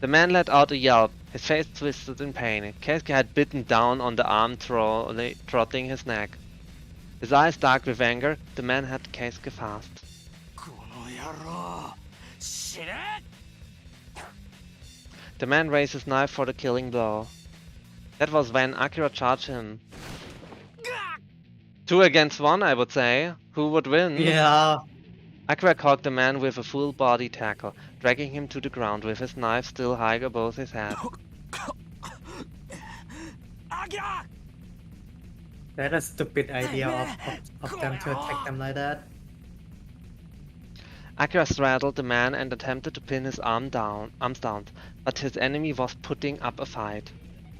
The man let out a yelp, his face twisted in pain. Keisuke had bitten down on the arm throttling his neck. His eyes dark with anger, the man had Keisuke fast. この野郎、死ね! The man raised his knife for the killing blow. That was when Akira charged him. 2 against 1, I would say. Who would win? Yeah. Akira caught the man with a full body tackle, dragging him to the ground with his knife still high above his head. That's a stupid idea of them to attack them like that. Akira straddled the man and attempted to pin his arms down, but his enemy was putting up a fight.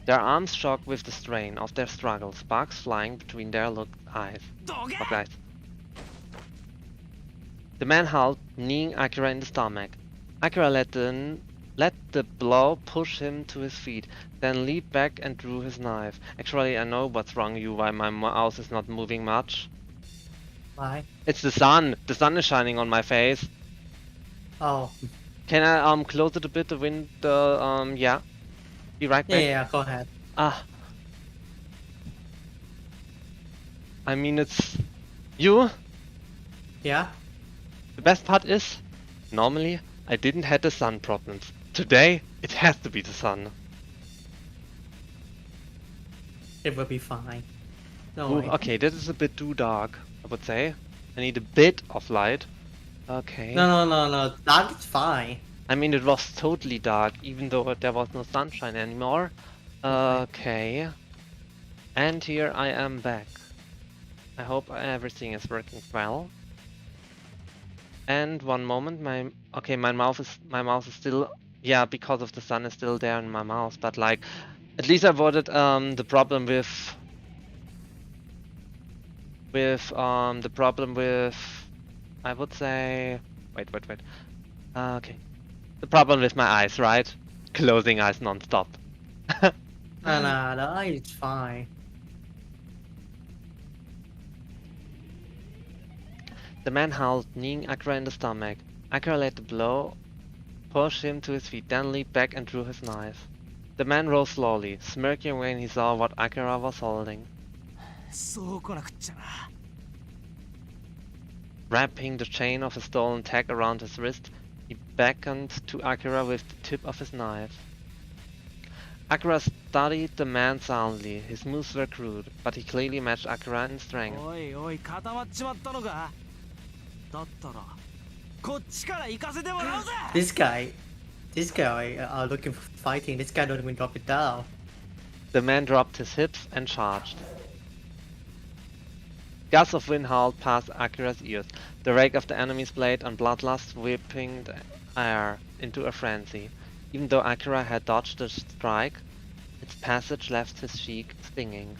Their arms shook with the strain of their struggle, sparks flying between their eyes. The man howled, kneeing Akira in the stomach. Akira let the blow push him to his feet, then leaped back and drew his knife. Actually, I know what's wrong, Yuu, why my mouse is not moving much. Why? It's the sun! The sun is shining on my face. Oh. Can I close it a bit, the window, yeah. Be right back. Yeah, go ahead. I mean, it's... You? Yeah? The best part is, normally, I didn't have the sun problems. Today, it has to be the sun. It will be fine. No Ooh, way. okay, this is a bit too dark, I would say. I need a bit of light. Okay. No. Dark is fine. I mean, it was totally dark, even though there was no sunshine anymore. Okay. And here I am back. I hope everything is working well. And one moment, my mouse is still, yeah, because of the sun is still there in my mouse, but like, at least I avoided the problem with I would say, wait. Okay. The problem with my eyes, right? Closing eyes non-stop. No, it's fine. The man howled, kneeing Akira in the stomach. Akira let the blow push him to his feet, then leaped back and drew his knife. The man rose slowly, smirking when he saw what Akira was holding. Wrapping the chain of a stolen tag around his wrist, he beckoned to Akira with the tip of his knife. Akira studied the man soundly. His moves were crude, but he clearly matched Akira in strength. This guy looking for fighting. This guy don't even drop it down. The man dropped his hips and charged. Gusts of wind howled past Akira's ears, the rake of the enemy's blade and bloodlust whipping the air into a frenzy. Even though Akira had dodged the strike, its passage left his cheek stinging.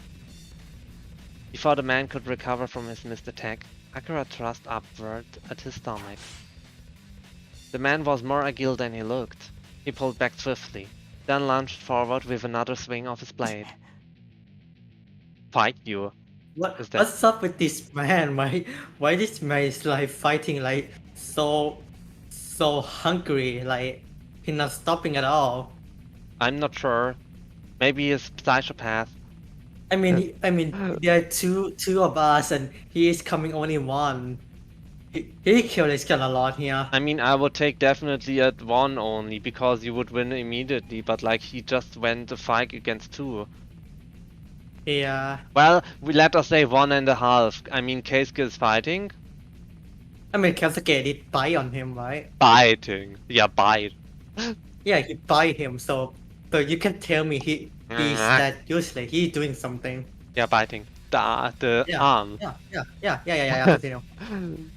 Before the man could recover from his missed attack, Akira thrust upward at his stomach. The man was more agile than he looked. He pulled back swiftly, then lunged forward with another swing of his blade. Fight you. What's up with this man? Why this man is like fighting like so hungry, like he's not stopping at all. I'm not sure. Maybe he's psychopath. I mean there are two of us and he is coming only one. He killed this guy a lot here. I mean, I would take definitely at 1 only, because you would win immediately, but like he just went a fight against 2. Yeah. Well, let us say 1.5. I mean, Keisuke is fighting. I mean, Keisuke did bite on him, right? Biting. Yeah, bite. Yeah, he bite him, so you can tell me he's that useless. He's doing something. Yeah, biting. the Yeah. arm. Yeah. Continue.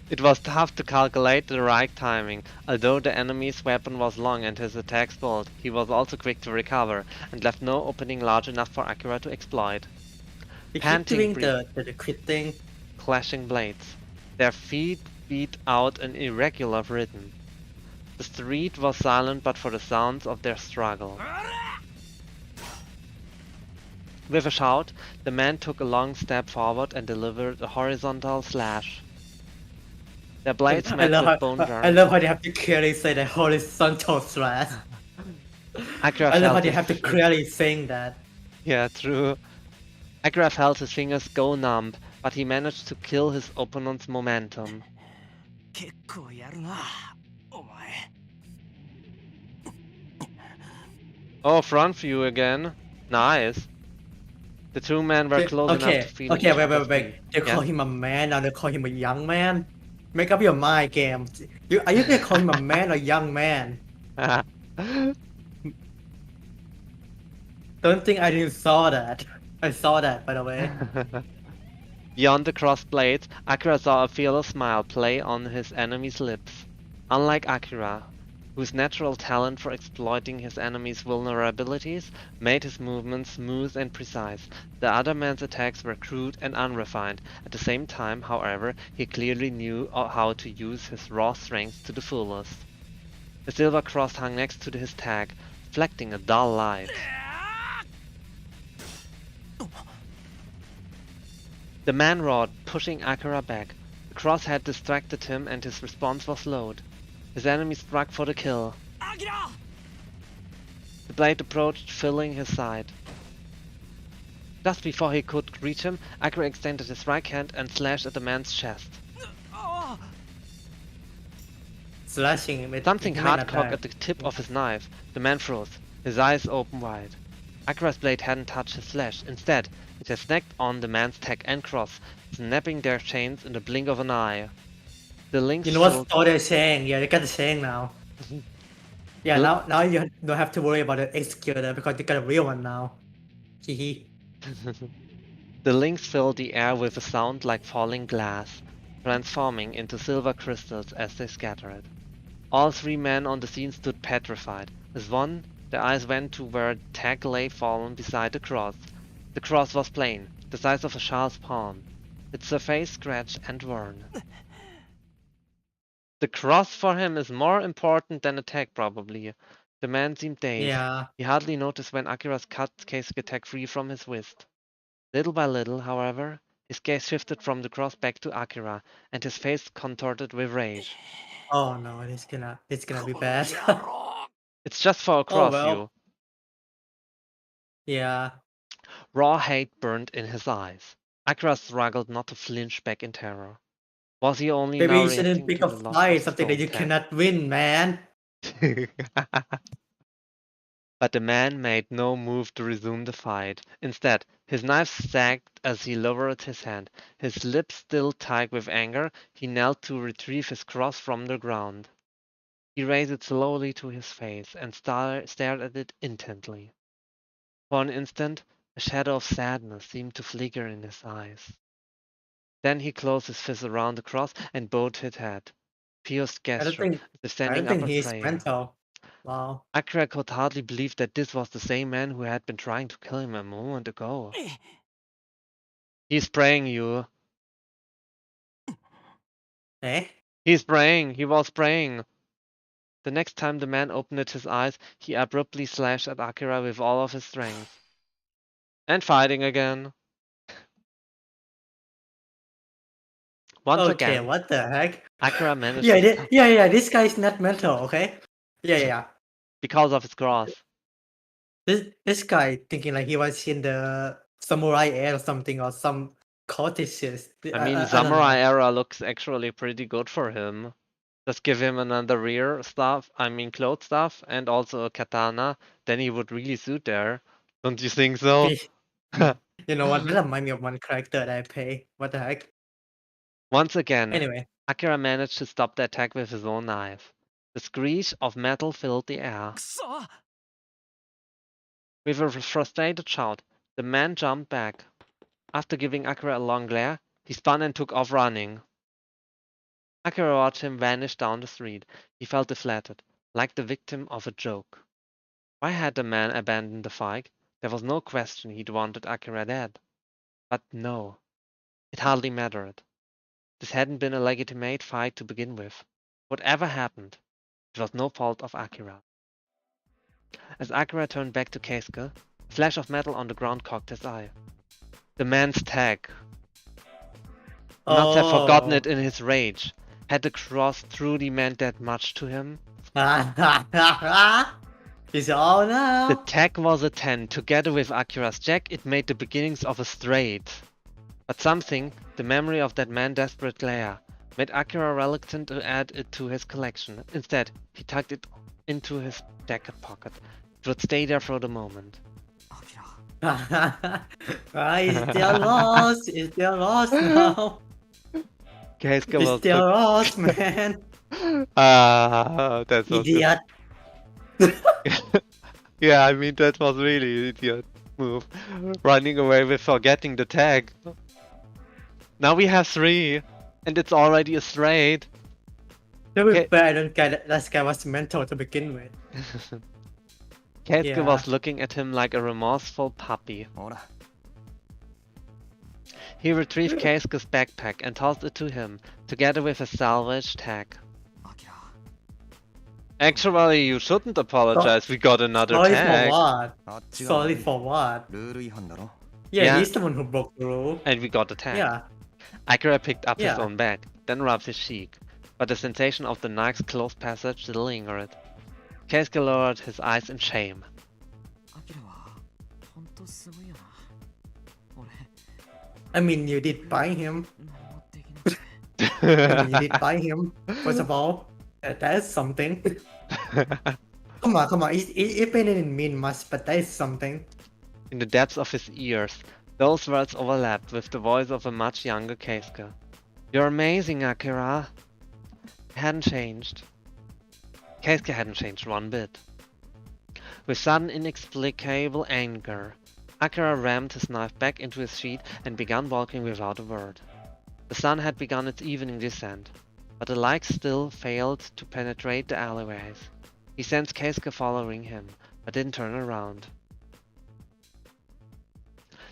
It was tough to calculate the right timing. Although the enemy's weapon was long and his attacks bold, he was also quick to recover and left no opening large enough for Akira to exploit. He keep Panting, doing the quit thing. clashing blades. Their feet beat out an irregular rhythm. The street was silent but for the sounds of their struggle. With a shout, the man took a long step forward and delivered a horizontal slash. Their blades met with bone I jarring. love how they have to clearly say the horizontal slash. Akira I love how felt they his have to clearly saying that. Yeah, true. Akira felt his fingers go numb, but he managed to kill his opponent's momentum. 結構やるなお前 Oh, front view again. Nice. The two men were close enough to feel each other's Wait. beat. They call him a man, now they call him a young man. Make up your mind, game. Are you gonna call him a man or young man? Yeah. Don't think I didn't saw that. I saw that, by the way. Beyond the crossed blades, Akira saw a fearless smile play on his enemy's lips. Unlike Akira, whose natural talent for exploiting his enemy's vulnerabilities made his movements smooth and precise, the other man's attacks were crude and unrefined. At the same time, however, he clearly knew how to use his raw strength to the fullest. The silver cross hung next to his tag, reflecting a dull light. The man roared, pushing Akira back. The cross had distracted him and his response was slowed. His enemy struck for the kill. The blade approached, filling his side. Just before he could reach him, Akira extended his right hand and slashed at the man's chest. Slashing with Something with hard an caught attack. at the tip of his knife. The man froze, his eyes open wide. Akira's blade hadn't touched his flesh. Instead, it had snagged on the man's tag and cross, snapping their chains in the blink of an eye. The links You know what filled- story they're saying? Yeah, they got the saying now. Yeah, now you don't have to worry about the executor because they got a real one now. Hehe. The links filled the air with a sound like falling glass, transforming into silver crystals as they scattered. All three men on the scene stood petrified. As one, their eyes went to where the tag lay fallen beside the cross. The cross was plain, the size of a child's palm, its surface scratched and worn. The cross for him is more important than a tag, probably. The man seemed dazed. Yeah. He hardly noticed when Akira's cut case attack free from his wrist. Little by little, however, his gaze shifted from the cross back to Akira, and his face contorted with rage. Oh no, it's gonna be bad. It's just for a cross, well. you. Yeah. Raw hate burned in his eyes. Akira struggled not to flinch back in terror. Was he only Maybe now you shouldn't reacting pick to a the loss fight, of something that his you own tag? cannot win, man. But the man made no move to resume the fight. Instead, his knife sagged as he lowered his hand. His lips still tight with anger, he knelt to retrieve his cross from the ground. He raised it slowly to his face and stared at it intently. For an instant, a shadow of sadness seemed to flicker in his eyes. Then he closed his fist around the cross and bowed his head. Pious I don't gesture, think as if I standing don't up think in he's prayer. mental. Wow. Akira could hardly believe that this was the same man who had been trying to kill him a moment ago. He's praying, you. Eh? He's praying. He was praying. The next time the man opened his eyes, he abruptly slashed at Akira with all of his strength. And fighting again. Once Okay, again, what the heck? Akira managed Yeah, to yeah, this guy's not mental, okay? Yeah. because of his cross. This guy thinking like he was in the samurai era or something or some cultist. I mean, I don't Samurai know. era looks actually pretty good for him. Just give him another rear stuff, clothes stuff, and also a katana, then he would really suit there. Don't you think so? You know what? That reminds me of one character that I play. What the heck? Once again, Anyway, Akira managed to stop the attack with his own knife. The screech of metal filled the air. くそ With a frustrated shout, the man jumped back. After giving Akira a long glare, he spun and took off running. Akira watched him vanish down the street. He felt deflated, like the victim of a joke. Why had the man abandoned the fight? There was no question he'd wanted Akira dead. But no, it hardly mattered. This hadn't been a legitimate fight to begin with. Whatever happened, it was no fault of Akira. As Akira turned back to Keisuke, a flash of metal on the ground caught his eye. The man's tag. Not have forgotten it in his rage. Had the cross truly meant that much to him? He's all now. The tag was a 10. Together with Akira's jack, it made the beginnings of a straight. But something, the memory of that man's desperate glare, made Akira reluctant to add it to his collection. Instead, he tucked it into his jacket pocket. It would stay there for the moment. He's still lost. He's still lost now. Keisuke He's was still lost, man. That's Idiot. Yeah, I mean that was really an idiot move. Running away with forgetting the tag. Now we have 3, and it's already a straight. To be fair, I don't get that guy was mental to begin with. Keisuke Yeah. was looking at him like a remorseful puppy. He retrieved Keisuke's backpack and tossed it to him, together with a salvaged tag. Actually, you shouldn't apologize, we got another Sorry tag. for what? Sorry for what? Yeah, Yeah. he's the one who broke the rule. And we got the tag. Yeah. Akira picked up his Yeah. own bag, then rubbed his cheek, but the sensation of the knife's close passage still lingered. Keisuke lowered his eyes in shame. I mean, you did buy him. I mean, you did buy him. First of all, that is something. Come on. It didn't mean much, but that is something. In the depths of his ears, those words overlapped with the voice of a much younger Keisuke. You're amazing, Akira. Hadn't changed. Keisuke hadn't changed one bit. With sudden inexplicable anger, Akira rammed his knife back into his sheath and began walking without a word. The sun had begun its evening descent, but the light still failed to penetrate the alleyways. He sensed Keisuke following him, but didn't turn around.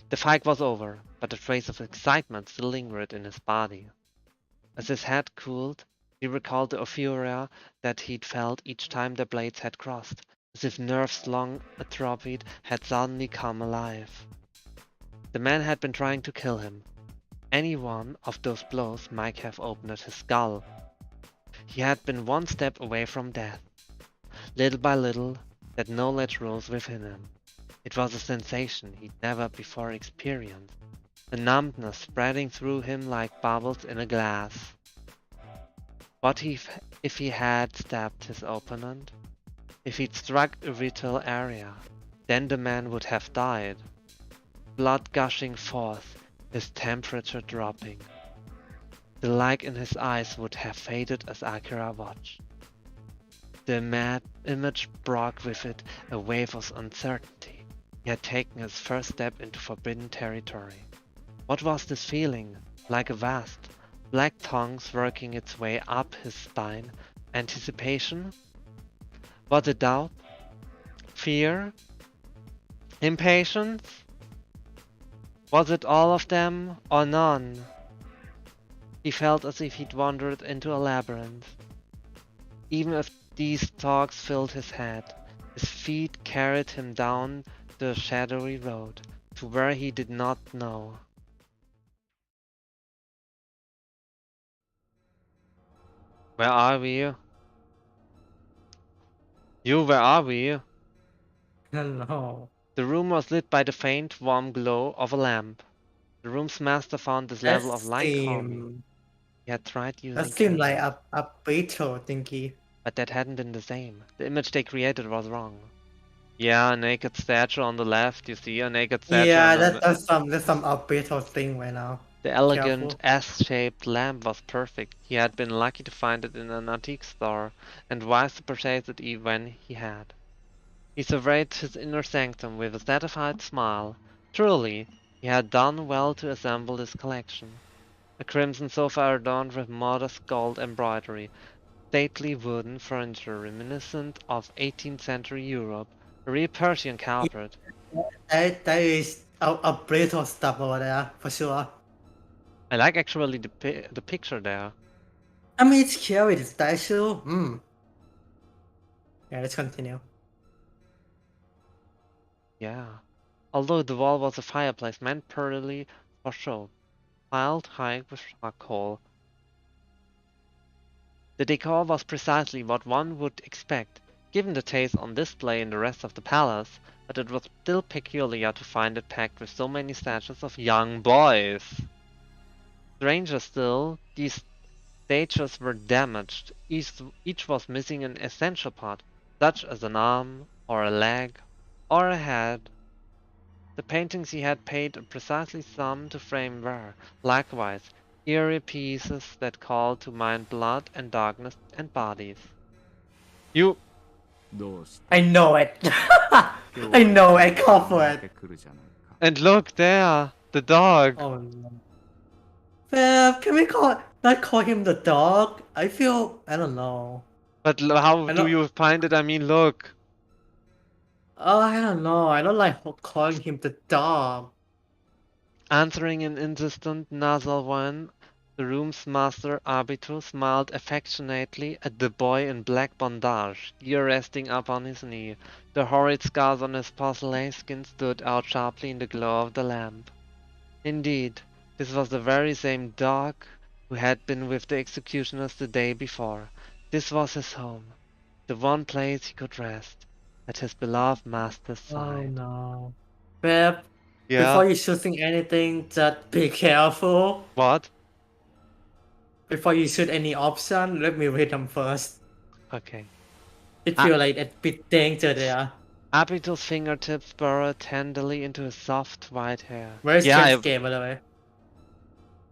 The fight was over, but a trace of excitement still lingered in his body. As his head cooled, he recalled the euphoria that he'd felt each time their blades had crossed, as if nerves long atrophied had suddenly come alive. The man had been trying to kill him. Any one of those blows might have opened his skull. He had been one step away from death. Little by little, that knowledge rose within him. It was a sensation he'd never before experienced, a numbness spreading through him like bubbles in a glass. What if he had stabbed his opponent? If he'd struck a vital area, then the man would have died. Blood gushing forth, his temperature dropping. The light in his eyes would have faded as Akira watched. The mad image brought with it a wave of uncertainty. He had taken his first step into forbidden territory. What was this feeling? Like a vast, black tongues working its way up his spine. Anticipation? Was it doubt? Fear? Impatience? Was it all of them or none? He felt as if he'd wandered into a labyrinth. Even if these thoughts filled his head, his feet carried him down the shadowy road to where he did not know. Where are we? You, where are we? No. The room was lit by the faint, warm glow of a lamp. The room's master found this level of light calming. He had tried using That seemed like candles, a beetle thingy. but that hadn't been the same. The image they created was wrong. Yeah, a naked statue on the left. You see a naked statue. Yeah, on the that's some beetle thing right now. The elegant Careful. S-shaped lamp was perfect. He had been lucky to find it in an antique store, and wise to purchase it even when he had. He surveyed his inner sanctum with a satisfied smile. Truly, he He had done well to assemble his collection. A crimson sofa adorned with modest gold embroidery, stately wooden furniture reminiscent of 18th century Europe, a real Persian carpet. That is a brutal stuff over there for sure. I like actually the picture there. I mean, it's scary. The statue. Yeah, let's continue. Yeah. Although the wall was a fireplace meant purely for show, piled high with charcoal, the decor was precisely what one would expect, given the taste on display in the rest of the palace, but it was still peculiar to find it packed with so many statues of young boys. Stranger still, these statues were damaged. Each was missing an essential part, such as an arm, or a leg, or a head. The paintings he had paid a precisely sum to frame were, likewise, eerie pieces that called to mind blood and darkness and bodies. You... どうして I know it. I know. I call for it. くるじゃないか And look there! The dog! Oh no. Can we not call him the dog? I don't know. But how I do know- you find it? I mean, look! Oh, I don't know. I don't like calling him the dog. Answering an insistent nasal one, the room's master arbiter smiled affectionately at the boy in black bondage, ear resting up on his knee. The horrid scars on his porcelain skin stood out sharply in the glow of the lamp. Indeed, this was the very same dog who had been with the executioners the day before. This was his home, the one place he could rest, at his beloved master's Oh side. no. Beb, Yeah? before you shooting anything, just be careful. What? Before you shoot any option, let me read them first. Okay. It feels like a bit danger there. Abito's fingertips burrowed tenderly into his soft white hair. Where's Yeah, Kensuke, by the way?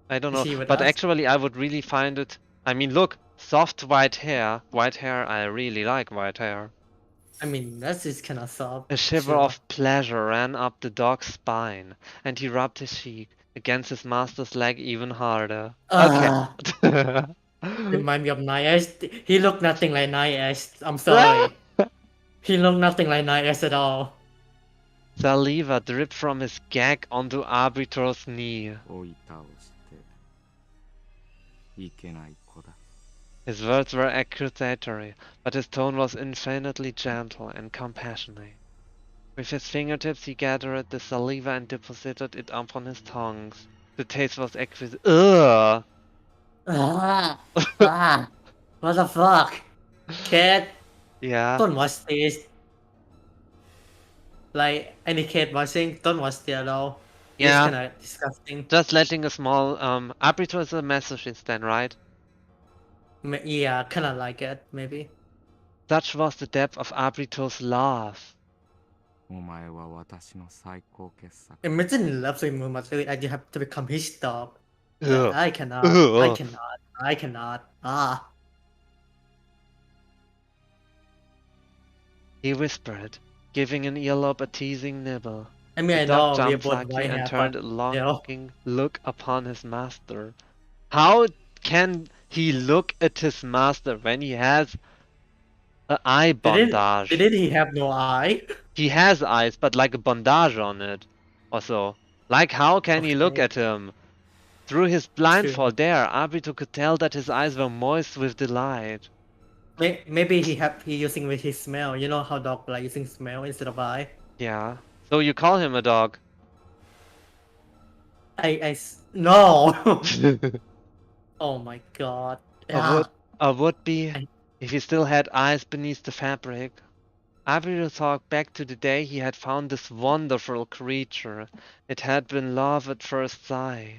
I don't Is know, he with but us? actually I would really find it... I mean, look, soft white hair. White hair, I really like white hair. I mean, that's just kind of soft. A shiver Sure. of pleasure ran up the dog's spine, and he rubbed his cheek against his master's leg even harder. Okay. Remind me of Nias. He looked nothing like Nias. I'm sorry. He looked nothing like Nias at all. Saliva dripped from his gag onto Arbiter's knee. 追い倒していけない子だ His words were accusatory, but his tone was infinitely gentle and compassionate. With his fingertips he gathered the saliva and deposited it upon his tongues. The taste was exquisite. Ugh! What the fuck? Cat, Yeah. don't watch this. Like, any cat watching, don't watch this at all. It's Yeah. kinda disgusting. Just letting a small, Arbiter is a masochist then, right? Yeah, kinda like it, maybe. Such was the depth of Arbiter's love. お前は私の最高傑作 Imagine love so much and you have to become his dog. Ugh. I cannot. Ugh. I cannot. He whispered, giving an earlobe a teasing nibble. I mean, I The dog know we're jumped both slightly white and hair, turned but a longing look upon his master. How can he look at his master when he has an eye bondage? didn't he have no eye? He has eyes, but like a bandage on it. Also, like how can he look Okay. at him? Through his blindfold there, Abito could tell that his eyes were moist with delight. Maybe he using with his smell. You know how dog like using smell instead of eye. Yeah. So you call him a dog? No. Oh my god. Would be if he still had eyes beneath the fabric. Abito thought back to the day he had found this wonderful creature. It had been love at first sight.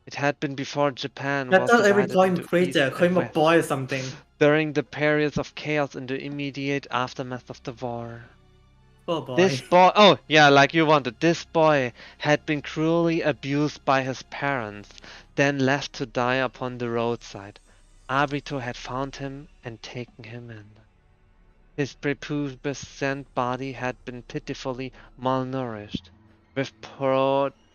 It had been before Japan I was thought every divided call him into creature, East call him and a West. boy or something. During the periods of chaos in the immediate aftermath of the war. Oh boy. This boy, oh yeah, like you wanted, this boy had been cruelly abused by his parents, then left to die upon the roadside. Abito had found him and taken him in. His prepubescent body had been pitifully malnourished, with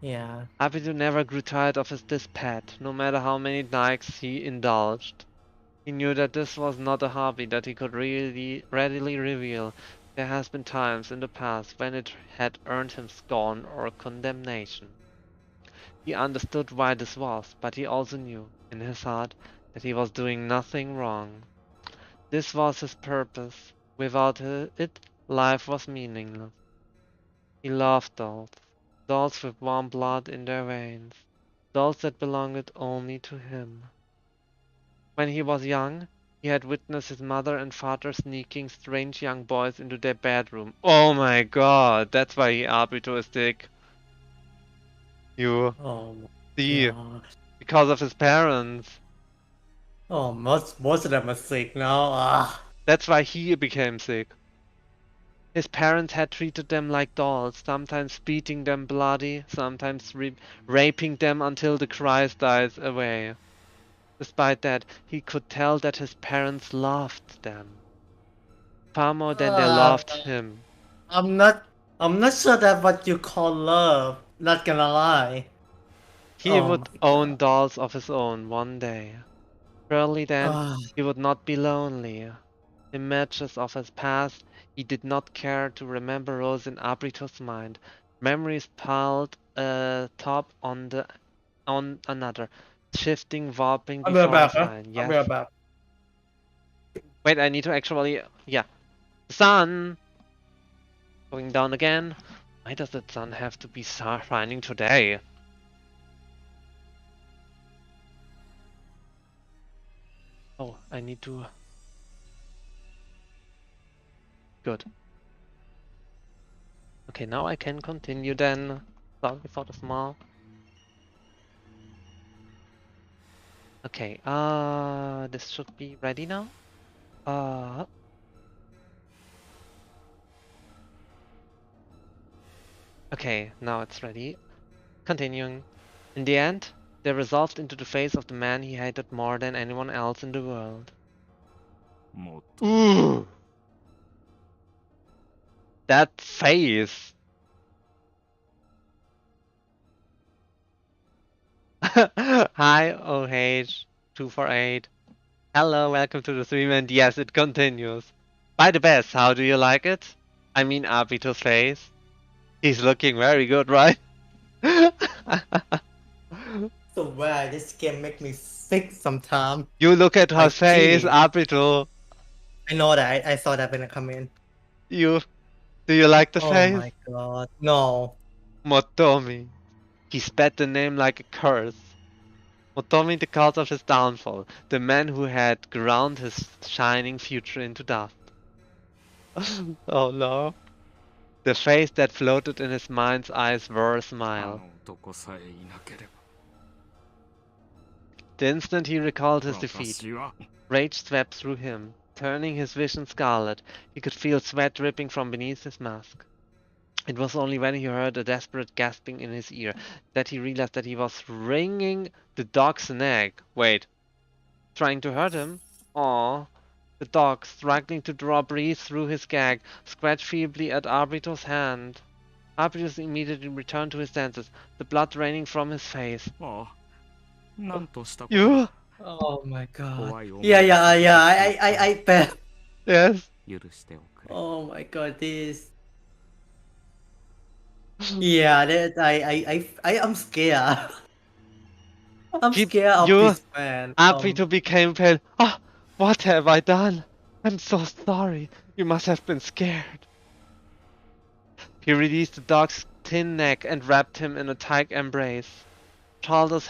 Yeah. Abito never grew tired of this pet, no matter how many nights he indulged. He knew that this was not a hobby that he could really readily reveal. There has been times in the past when it had earned him scorn or condemnation. He understood why this was, but he also knew, in his heart, that he was doing nothing wrong. This was his purpose. Without it, life was meaningless. He loved dolls. Dolls with warm blood in their veins. Dolls that belonged only to him. When he was young, he had witnessed his mother and father sneaking strange young boys into their bedroom. Oh my god, that's why he Abito is sick. You Oh my see, god. because of his parents. Oh, most of them are sick now. Ah. That's why he became sick. His parents had treated them like dolls, sometimes beating them bloody, sometimes raping them until the cries died away. Despite that, he could tell that his parents loved them. Far more than they loved him. I'm not sure that what you call love. Not gonna lie. He Oh my would own god. dolls of his own one day. Surely then, Ah. he would not be lonely. Images of his past, he did not care to remember rose in Abrito's mind. Memories piled top on another, shifting, warping I'll be right before back, his huh? mind. I'll be Yes. right back. Wait, I need to actually, yeah. The sun! Going down again. Why does the sun have to be shining today? Oh, I need to... Good. Okay, now I can continue then. Sorry for the small. Okay, this should be ready now. Okay, now it's ready. Continuing. In the end, they resolved into the face of the man he hated more than anyone else in the world. もっと Ooh! That face! Hi, OH248. Hello, welcome to the stream, and yes, it continues. By the best, how do you like it? I mean, Abito's face. He's looking very good, right? So bad. This game make me sick sometimes. You look at her Like, face, geez. Abito. I know that. I saw that when I come in. Do you like the Oh face? my god. No. Motomi. He spat the name like a curse. Motomi, the cause of his downfall, the man who had ground his shining future into dust. Oh no. The face that floated in his mind's eyes wore a あ smile. の男さえいなけれ The instant he recalled his ば defeat, 私は rage swept through him, turning his vision scarlet. He could feel sweat dripping from beneath his mask. It was only when he heard a desperate gasping in his ear that he realized that he was wringing the dog's neck. Wait, trying to hurt him? Aww. The dog, struggling to draw breath through his gag, scratched feebly at Arbrito's hand. Arbrito immediately returned to his senses, the blood raining from his face. ああなんとしたこと You? Oh my god. 怖い思い Yeah, を yeah, させて yeah. しま I った bet. Yes. 許しておくれ Oh my god, this. Yeah, that I am scared. I'm Keep scared of you. this man. Arbrito became pale. Ah, what have I done? I'm so sorry. You must have been scared. He released the dog's thin neck and wrapped him in a tight embrace. Shoulders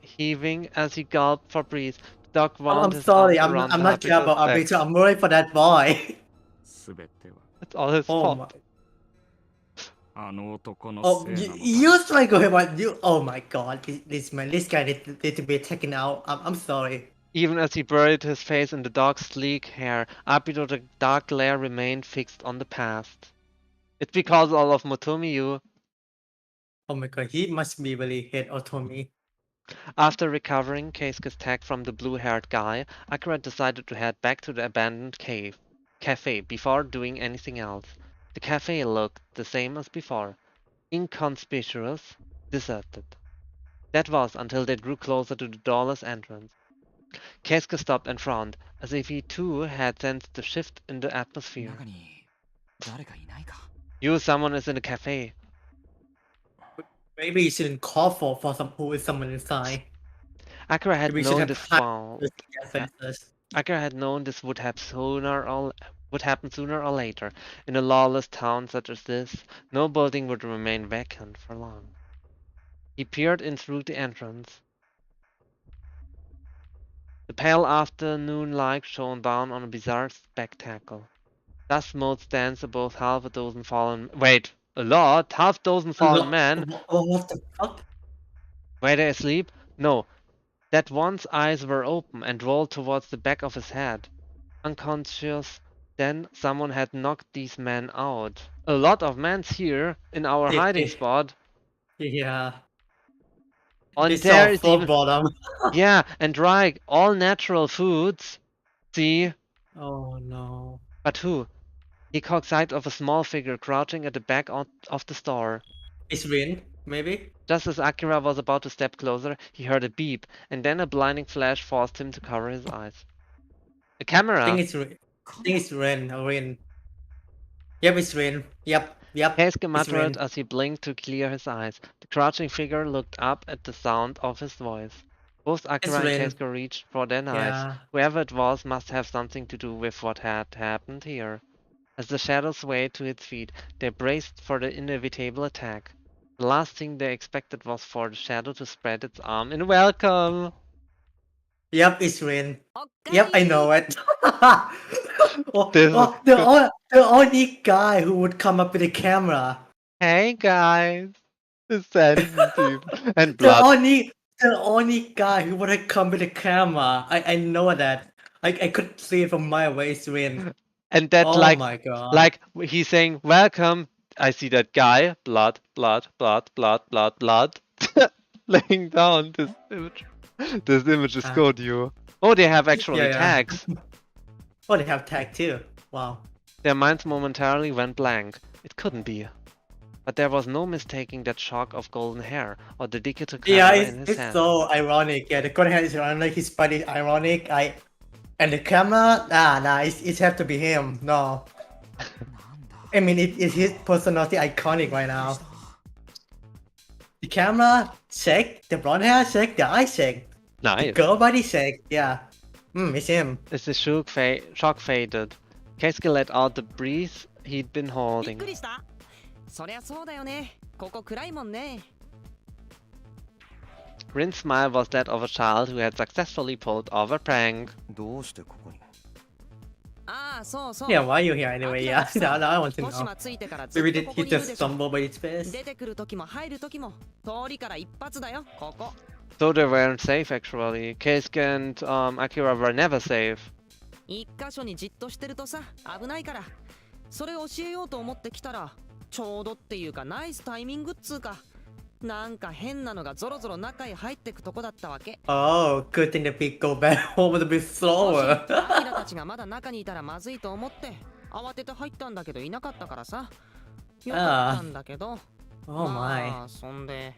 heaving as he gulped for breath, the dog wound I'm his sorry. arms I'm around I'm not care about Arbrito's Arbiter. neck. I'm worried for that boy. すべては It's all his Oh fault. my. あの男の Oh, せいな you, のだ you try go about you. Oh my god, this man, this guy need to be taken out. I'm sorry. Even as he buried his face in the dog's sleek hair, Arbrito, the dark glare remained fixed on the past. It's because all of Motomi. Oh my god, he must be really hate Otomi. After recovering Keisuke's tag from the blue-haired guy, Akira decided to head back to the abandoned cafe before doing anything else. The cafe looked the same as before. Inconspicuous, deserted. That was until they drew closer to the doorless entrance. Keisuke stopped and frowned, as if he too had sensed the shift in the atmosphere. 中に誰かいないか You, someone is in the cafe. Maybe you shouldn't call for someone inside. Akira had Maybe you should known have this had found. this cafe first. Akira had known this would happen sooner or later. In a lawless town such as this, no building would remain vacant for long. He peered in through the entrance. The pale afternoon light shone down on a bizarre spectacle. Dust motes danced above half a dozen fallen. Wait, a lot? Half dozen fallen men? What the fuck? Were they asleep? No. That one's eyes were open and rolled towards the back of his head. Unconscious, then someone had knocked these men out. A lot of men's here in our hiding spot. Yeah. On It's there all is full even bottom. yeah, and right, all natural foods. See? Oh no. But who? He caught sight of a small figure crouching at the back of the store. It's Rin, maybe? Just as Akira was about to step closer, he heard a beep, and then a blinding flash forced him to cover his eyes. A camera! I think it's Rin or Rin. Yep, it's Rin. Yep. Keisuke It's muttered Rin. as he blinked to clear his eyes. The crouching figure looked up at the sound of his voice. Both Akira and Rin. Keisuke reached for their knives. Yeah. Whoever it was must have something to do with what had happened here. As the shadow swayed to its feet, they braced for the inevitable attack. The last thing they expected was for the shadow to spread its arm in welcome. Yep, it's Rin. Yep, I know it. This is the only guy who would come up with a camera. Hey guys, it's sensitive and The blood. only guy who would have come with a camera. I know that. I could see it from my waist Rin. And that Oh my god. like he's saying welcome. I see that guy, blood, blood, blood, blood, blood, blood, laying down. This image is Ah. good, you. Oh, they have actually Yeah, yeah. tags. Oh, they have tag too. Wow. Their minds momentarily went blank. It couldn't be. But there was no mistaking that shock of golden hair or the digital Yeah, camera in his it's hand. so ironic. Yeah, the golden hair is ironic. His body is ironic. And the camera, nah, it have to be him. No. なんだ I mean, it's his personality iconic right now. The camera, check. The blonde hair, check. The eye, check. The Nice. girl body, check. Yeah. It's him. As the shock faded, Keisuke let out the breath he'd been びっ holding. くりした。そりゃそうだよね。ここ暗いもんね。 Rin's smile was that of a child who had successfully pulled off a prank. どうしてここにああ、そうそう。 Yeah, why are you here anyway? Yeah, now I want to もし know. まついてからずっ Maybe と did こ he こにいる just でしょ。 stumble by his face? 出てくる時も入る時も通りから一発だよ。ここ。 So they weren't safe actually. Keisuke and Akira were never safe. 一箇所にじっとしてるとさ、危ないから。それ教えようと思ってきたら、ちょうどっていうかナイスタイミングっつうか。なんか変なのがゾロゾロ中へ入ってくとこだったわけ。 Oh, good thing that we go back home a bit もし slower. アキラたちがまだ中にいたらまずいと思って慌てて入ったんだけどいなかったからさ。よかったんだけど。 Oh ま my. あそんで。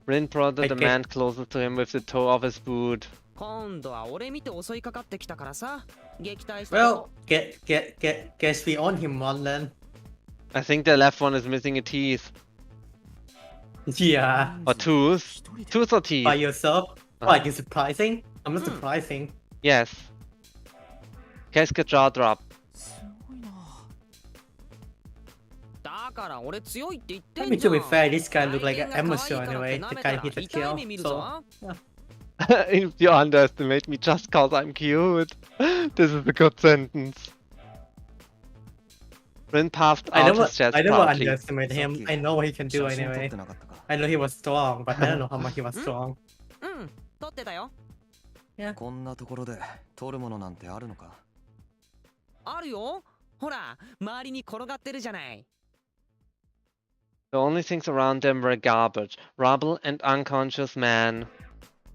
Rin prodded the Okay. man closer to him with the toe of his boot. 今度は俺見て襲いかかってきたからさ。撃退した Well, guess we own him one then. I think the left one is missing a teeth. Yeah. Or tooth. Tooth or teeth? By yourself? Uh-huh. What, you surprising? I'm not Hmm. surprising. Yes. Keisuke jaw dropped. すごいなだから俺強いって言って I ん mean, じゃ to ん。 be fair, this guy look 外 like 見 an が可愛い amateur からって anyway. 舐 The め guy たら hit the 痛い kill. 目見る So ぞ。 If you underestimate me just cause I'm cute. This is a good sentence. Rin puffed I out never, his chest I never proudly. underestimate him. I know what he can do 写真撮っ anyway. てなかったか I know he was strong, but I don't know how much he was strong. うん、撮ってたよ。こんなところで撮るものなんてあるのかあるよ。ほら、周りに転がってるじゃない。 The only things around them were garbage, rubble, and unconscious men.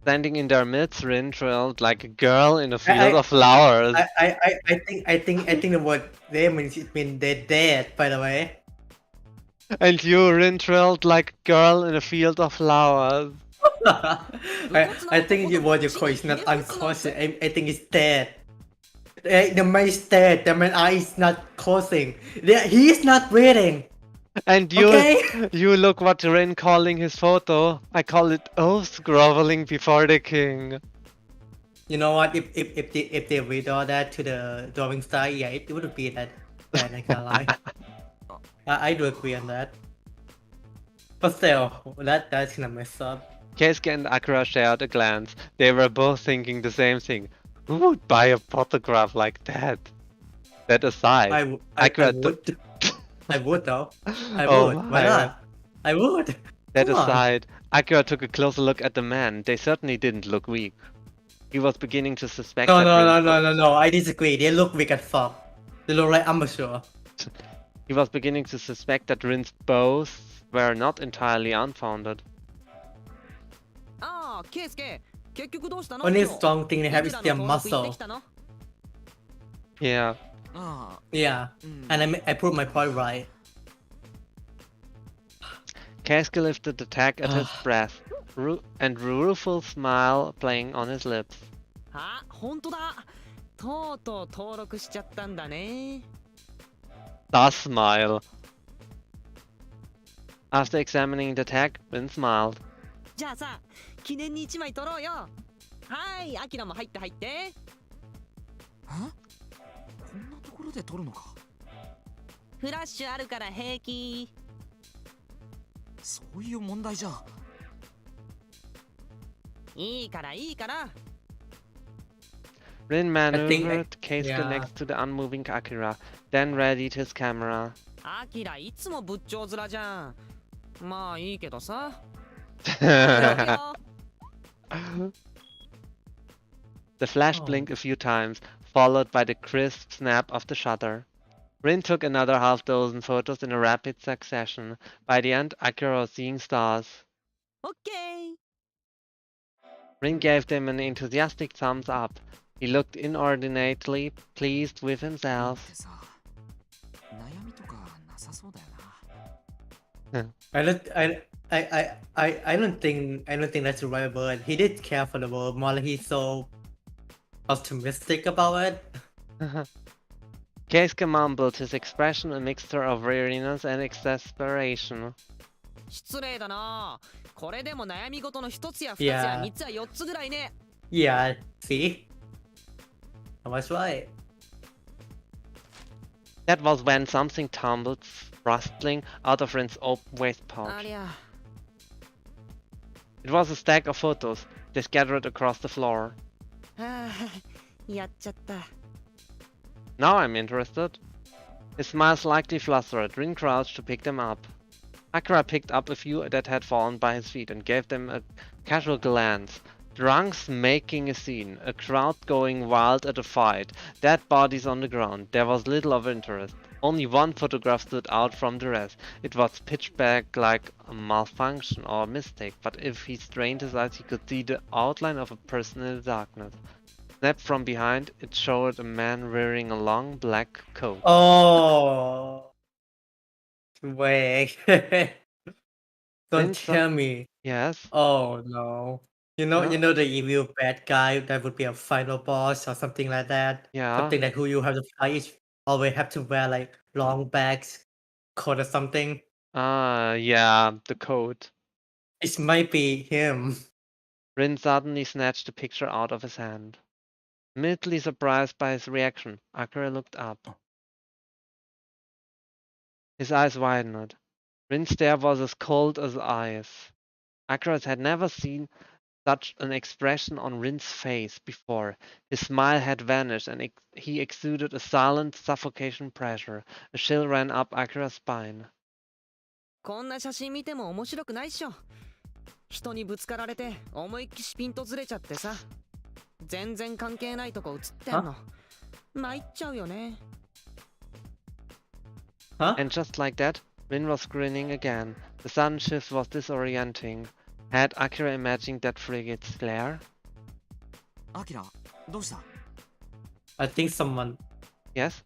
Standing in their midst, Rin trilled like a girl in a field of flowers. I think the word they means they're dead, by the way. And you, Rin, trailed like a girl in a field of flowers. I think what you call is not unconscious. I think it's dead. The man is dead. The man eye is not closing. He is not breathing. And you, Okay. you look what Rin calling his photo. I call it oaths groveling before the king. You know what? If they redraw that to the drawing style, yeah, it would be that bad. I can't lie. I do agree on that. But still, that's kind of messed up. Keisuke and Akira shared a glance. They were both thinking the same thing. Who would buy a photograph like that? That aside, I Akira would. I would though. I Oh would. Why my. not? I would. That Come on. aside, Akira took a closer look at the man. They certainly didn't look weak. He was beginning to suspect that No. I disagree. They look weak as fuck. They look like amateur. he was beginning to suspect that Rin's boasts were not entirely unfounded. ああ、ケイスケ、結局どうしたの？ Only strong thing they have is いく their らの登録行って muscle. きたの？ Yeah. ああ、 Yeah, うん。 and I proved my point right. Keisuke lifted the tag at his breast, and rueful smile playing on his lips. あ、本当だ。とうとう登録しちゃったんだね。 The smile. After examining the tag, Rin smiled. じゃあさ、記念に一枚撮ろうよ。はい、アキラも入って入って。え？こんなところで撮るのか。フラッシュあるから平気。そういう問題じゃ。いいからいいから。 Rin maneuvered Keisuke yeah. next to the unmoving Akira, then readied his camera. アキラいつも仏頂面じゃん。まあいいけどさ。 The flash Oh. blinked a few times, followed by the crisp snap of the shutter. Rin took another half dozen photos in a rapid succession. By the end, Akira was seeing stars. オッケー。 Rin gave them an enthusiastic thumbs up. He looked inordinately pleased with っ himself. てさ、悩みとかなさそうだよな。 I don't think that's the right word. He did care for the world more like he's so optimistic about it. Keisuke mumbled, his expression a mixture of weariness and exasperation. 失礼だな。これでも悩み事の一つや二つや三つや四つぐらいね。 Yeah, see? I was right. That was when something tumbled, rustling, out of Rin's open waist あ pouch. りゃ。 It was a stack of photos. They scattered across the floor. はあ、やっちゃった。 Now I'm interested. His smile slightly flustered. Rin crouched to pick them up. Akira picked up a few that had fallen by his feet and gave them a casual glance. Drunks making a scene, a crowd going wild at a fight, dead bodies on the ground. There was little of interest. Only one photograph stood out from the rest. It was pitch black like a malfunction or a mistake, but if he strained his eyes he could see the outline of a person in the darkness. Snapped from behind, it showed a man wearing a long black coat. Oh. Wait. Don't Then some- tell me. Yes? Oh no. You know the evil bad guy that would be a final boss or something like that. Yeah. Something like who you have to fight is always have to wear like long bags, coat or something. Yeah, the coat. It might be him. Rin suddenly snatched the picture out of his hand. Immediately surprised by his reaction, Akira looked up. His eyes widened. Rin's stare was as cold as ice. Akira had never seen such an expression on Rin's face before. His smile had vanished and he exuded a silent suffocation pressure. A chill ran up Akira's spine. こんな写真見ても面白くないっしょ。人にぶつかられて思いっきしピンとずれちゃってさ。全然関係ないとこ写ってんの。参っちゃうよね。Huh? And just like that, Rin was grinning again. The sudden shift was disorienting. Had Akira imagined that frigate's glare? アキラ、どうした？ I think someone. Yes?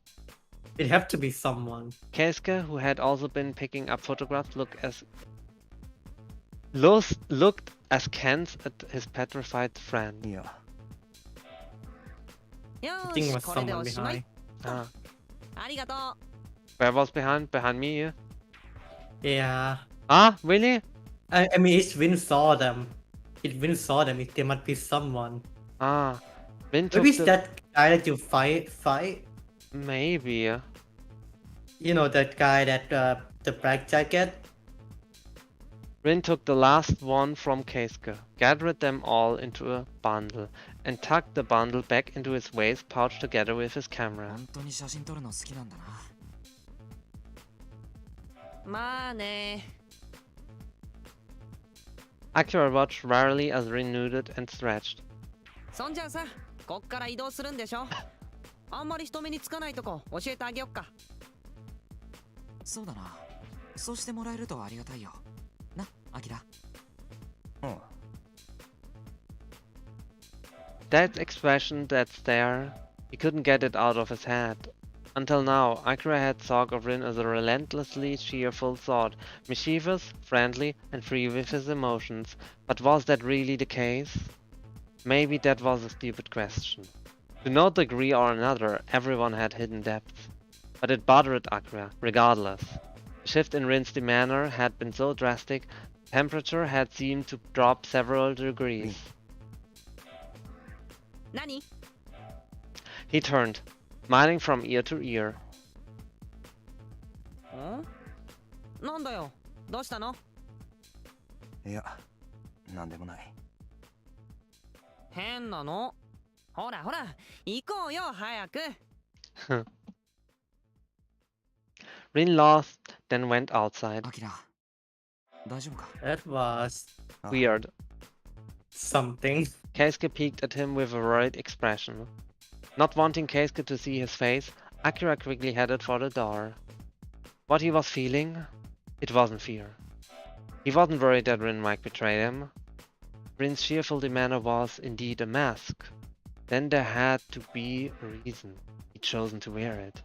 It have to be someone. Keisuke, who had also been picking up photographs, looked askance at his petrified friend. いや よ I ー think it し was これで someone おしまい behind. Ah. ありがとう Where was behind? Behind me? Yeah. Ah, really? I mean, if Vin saw them, there must be someone. Ah. Rin took Maybe it's the... that guy that you fight. Maybe. You know that guy that the black jacket. Rin took the last one from Keisuke, gathered them all into a bundle, and tucked the bundle back into his waist pouch together with his camera. 本当に写真撮るの好きなんだな。まあね Akira watched warily as Rin nooded and stretched. そんじゃあさこっから移動するんでしょあんまり人目につかないとこ教えてあげよっかそうだな。そうしてもらえるとありがたいよ。な、アキラ。うん That expression, that stare, he couldn't get it out of his head. Until now, Akira had thought of Rin as a relentlessly cheerful thought, mischievous, friendly, and free with his emotions. But was that really the case? Maybe that was a stupid question. To no degree or another, everyone had hidden depths. But it bothered Akira, regardless. The shift in Rin's demeanor had been so drastic, the temperature had seemed to drop several degrees. 何 He turned, smiling from ear to ear. んなんだよどうしたのいやなんでもない。変なのほらほら行こうよ早く Rin laughed, then went outside. アキラ、大丈夫か？ That was Weird. something. Keisuke peeked at him with a worried expression. Not wanting Keisuke to see his face, Akira quickly headed for the door. What he was feeling? It wasn't fear. He wasn't worried that Rin might betray him. Rin's cheerful demeanor was indeed a mask. Then there had to be a reason he'd chosen to wear it.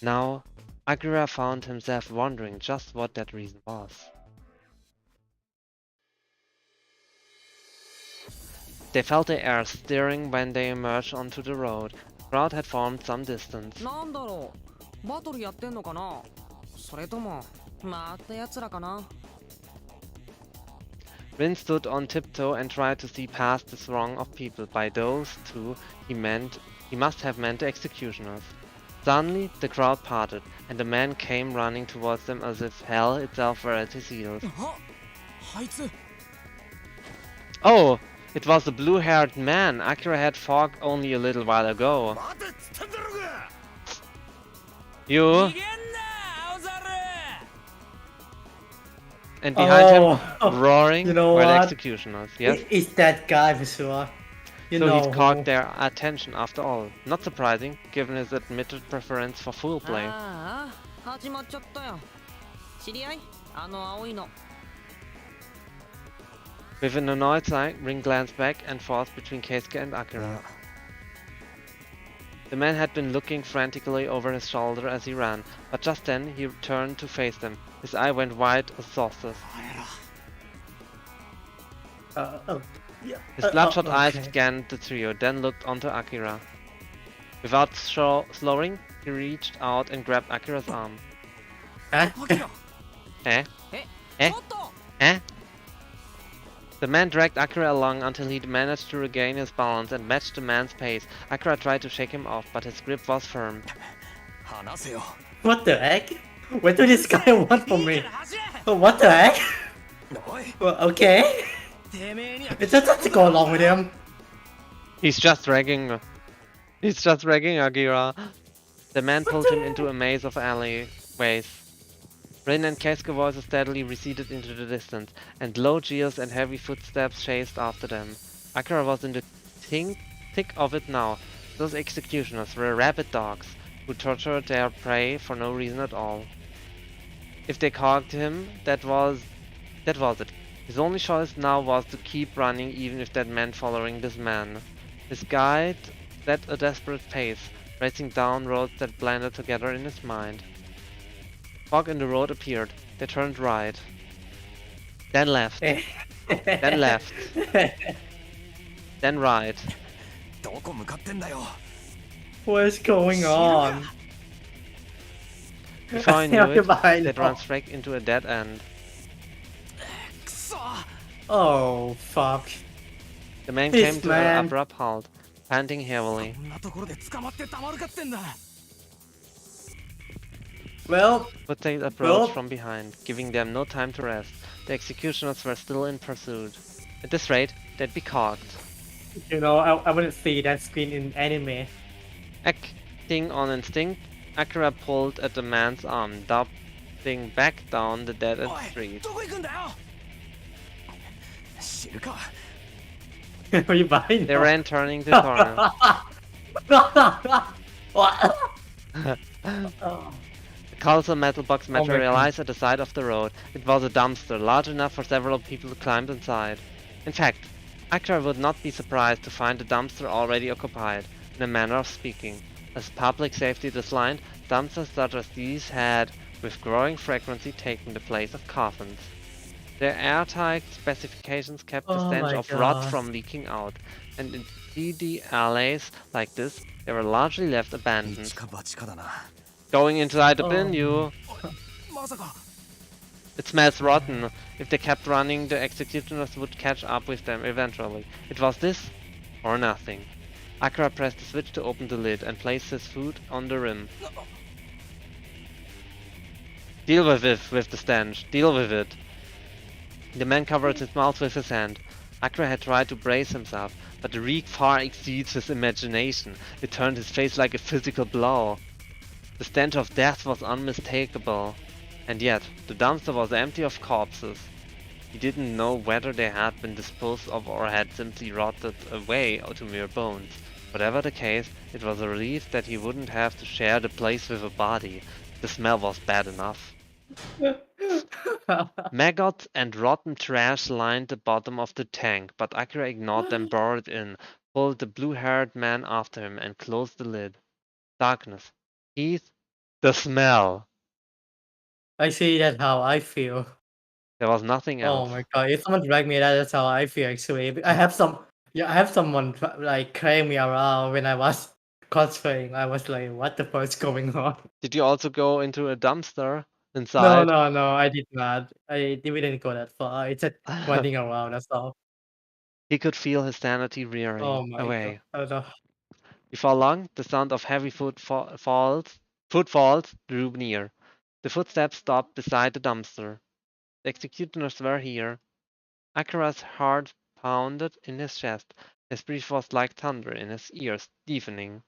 Now, Akira found himself wondering just what that reason was. They felt the air stirring when they emerged onto the road. The crowd had formed some distance. なんだろうバトルやってんのかなそれともまた奴らかな Rin stood on tiptoe and tried to see past the throng of people. By those two, he must have meant the executioners. Suddenly, the crowd parted, and a man came running towards them as if hell itself were at his heels. あいつ Oh! It was the blue-haired man Akira had fought only a little while ago. 待てっつってんだろうが You! 逃げんな青猿 And behind him, Oh, roaring, you know were the what? executioners. Yes? It's that guy for sure. You So know he'd who. caught their attention after all. Not surprising, given his admitted preference for fool play. ああ始まっちゃったよ知り合いあの青いの With an annoyed sigh, Rin glanced back and forth between Keisuke and い Akira. や The man had been looking frantically over his shoulder as he ran, but just then he turned to face them. His eye went wide as saucers. Oh, yeah. His bloodshot eyes okay. scanned the trio, then looked onto Akira. Without slowing, he reached out and grabbed Akira's arm. Huh? アキラ Eh? ちょっと Eh? The man dragged Akira along until he'd managed to regain his balance and matched the man's pace. Akira tried to shake him off, but his grip was firm. 話せよ What the heck? What do this guy want from いい me? から走れ What the heck? おい Well, okay. てめえには It's just to go along with him. He's just dragging Akira. The man pulled him into a maze of alleyways. Rin and Keisuke voices steadily receded into the distance, and low jeers and heavy footsteps chased after them. Akira was in the thick of it now. Those executioners were rabid dogs, who tortured their prey for no reason at all. If they caught him, that was it. His only choice now was to keep running, even if that meant following this man. His guide set a desperate pace, racing down roads that blended together in his mind. Fog in the road appeared. They turned right. Then left. Then left. Then right. どこ向かってんだよ What's going on? Before I knew it, Behind they'd run straight into a dead end. くそ Oh fuck. The man This came to man. an abrupt halt, panting heavily. こんなところで捕まってたまるかってんだ Well, Footsteps approached Well- from behind, giving them no time to rest. The executioners were still in pursuit. At this rate, they'd be caught. you know, I wouldn't see that screen in anime. Acting on instinct, Akira pulled at the man's arm, dumping back down the dead-end おい street. どこ行くんだよ知るか What are you buying? They ran, turning the corner. What? A colossal metal box my God. materialized at the side of the road. It was a dumpster, large enough for several people to climb inside. In fact, Akira would not be surprised to find the dumpster already occupied, in a manner of speaking. As public safety declined, dumpsters such as these had, with growing frequency, taken the place of coffins. Their airtight specifications kept the Oh stench my of rot God. from leaking out, and in seedy alleys like this, they were largely left 一 abandoned. か八かだな Going inside the Oh. bin, you... まさか It smells rotten. If they kept running, the executioners would catch up with them eventually. It was this or nothing. Akira pressed the switch to open the lid and placed his foot on the rim. Deal with it, with the stench. Deal with it. The man covered his mouth with his hand. Akira had tried to brace himself, but the reek far exceeds his imagination. It turned his face like a physical blow. The stench of death was unmistakable. And yet, the dumpster was empty of corpses. He didn't know whether they had been disposed of or had simply rotted away to mere bones. Whatever the case, it was a relief that he wouldn't have to share the place with a body. The smell was bad enough. Maggots and rotten trash lined the bottom of the tank, but Akira ignored them, bored in, pulled the blue-haired man after him, and closed the lid. Darkness. Heat. The smell. I see that how I feel. There was nothing Oh else. my god, if someone drag me, that's how I feel actually. I have someone like carrying me around when I was cosplaying. I was like, what the fuck is going on? Did you also go into a dumpster No, inside? no, I did not. I didn't go that far. It's just wandering around, that's all. He could feel his sanity Oh rearing my away. god. No. Before long, the sound of heavy footfalls drew near. The footsteps stopped beside the dumpster. The executioners were here. Akira's heart pounded in his chest. His breath was like thunder in his ears, deafening.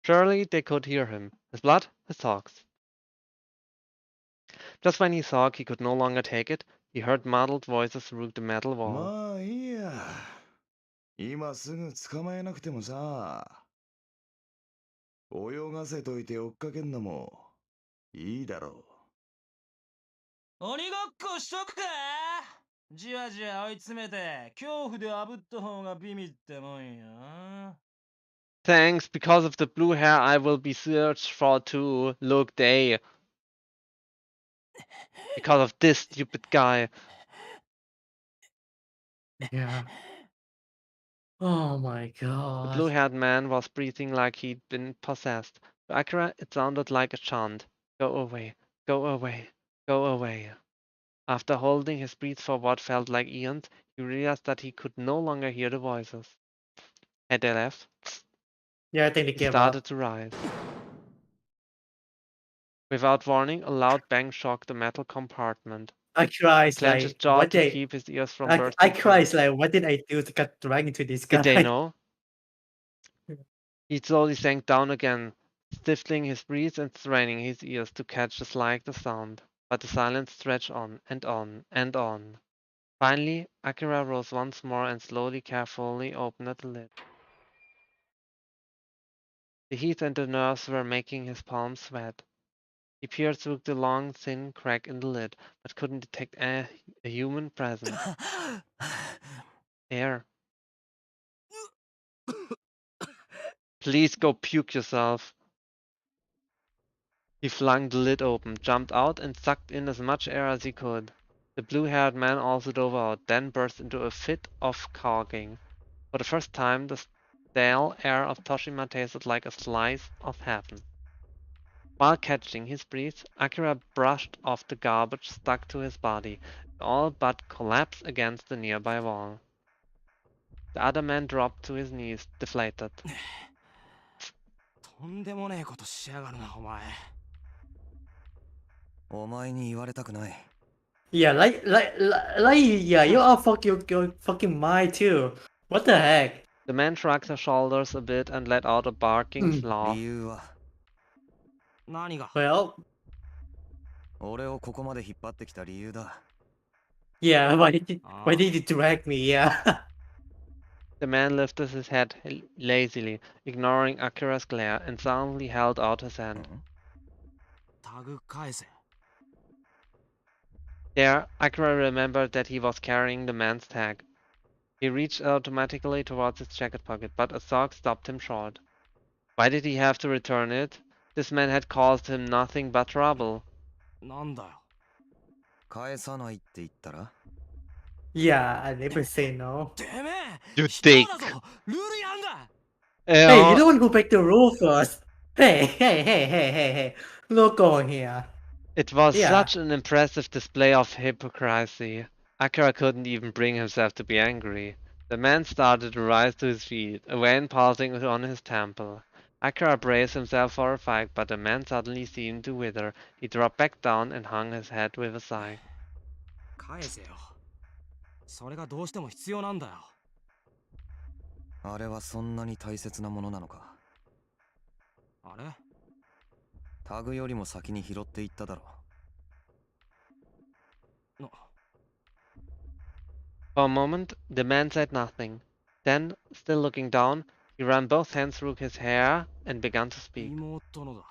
Surely they could hear him. His blood, his thoughts. Just when he thought he could no longer take it, he heard muddled voices through the metal wall. まあいいや今すぐ捕まえなくてもさ泳がせといて追っかけんのもいいだろ鬼ごっこしとくかじわじわ追い詰めて恐怖で炙った方がビビってもんよ Thanks, because of the blue hair I will be searched for too. Look, they. Because of this stupid guy. Yeah. Oh my The god. blue-haired man was breathing like he'd been possessed. To Akira, it sounded like a chant. Go away, go away, go away. After holding his breath for what felt like eons, he realized that he could no longer hear the voices. Had they left? Yeah, I think they He gave started up. to rise. Without warning, a loud bang shocked the metal compartment. I cried Clenched his like jaw what to they keep his ears from I bursting cried free. like what did I do to get dragged into this Did they guy? know? He slowly sank down again, stifling his breath and straining his ears to catch just like the sound. But the silence stretched on and on and on. Finally, Akira rose once more and slowly, carefully opened the lid. The heat and the nerves were making his palms sweat. He peered through the long, thin crack in the lid, but couldn't detect a human presence. Air. Please go puke yourself. He flung the lid open, jumped out, and sucked in as much air as he could. The blue-haired man also dove out, then burst into a fit of coughing. For the first time, the stale air of Toshima tasted like a slice of heaven. While catching his breath, Akira brushed off the garbage stuck to his body, and all but collapsed against the nearby wall. The other man dropped to his knees, deflated. とんでもねえことしやがるな、お前。お前に言われたくない。Yeah, yeah, you are your fucking mind too. What the heck? The man shrugged his shoulders a bit and let out a barking laugh. 理由は何が Well, 俺をここまで引っ張ってきた理由だ。yeah, why did you drag me? Yeah. The man lifted his head lazily, ignoring Akira's glare, and silently held out his hand. タグ返せ。 There, Akira remembered that he was carrying the man's tag. He reached automatically towards his jacket pocket, but a thought stopped him short. Why did he have to return it? This man had caused him nothing but trouble. なんだよ。返さないって言ったら Yeah, I never say no. てめえ You 人 dick. だぞルール違反だ Hey, you're the one who break the rule first. Hey. Look on here. It was Yeah. such an impressive display of hypocrisy. Akira couldn't even bring himself to be angry. The man started to rise to his feet, a vein pulsing on his temple. Akira braced himself for a fight, but the man suddenly seemed to wither. He dropped back down and hung his head with a sigh. 返せよ。それがどうしても必要なんだよ。あれはそんなに大切なものなのか。あれタグよりも先に拾っていっただろう。 For a moment, the man said nothing. Then, still looking down, he ran both hands through his hair and began to speak. 妹のだ。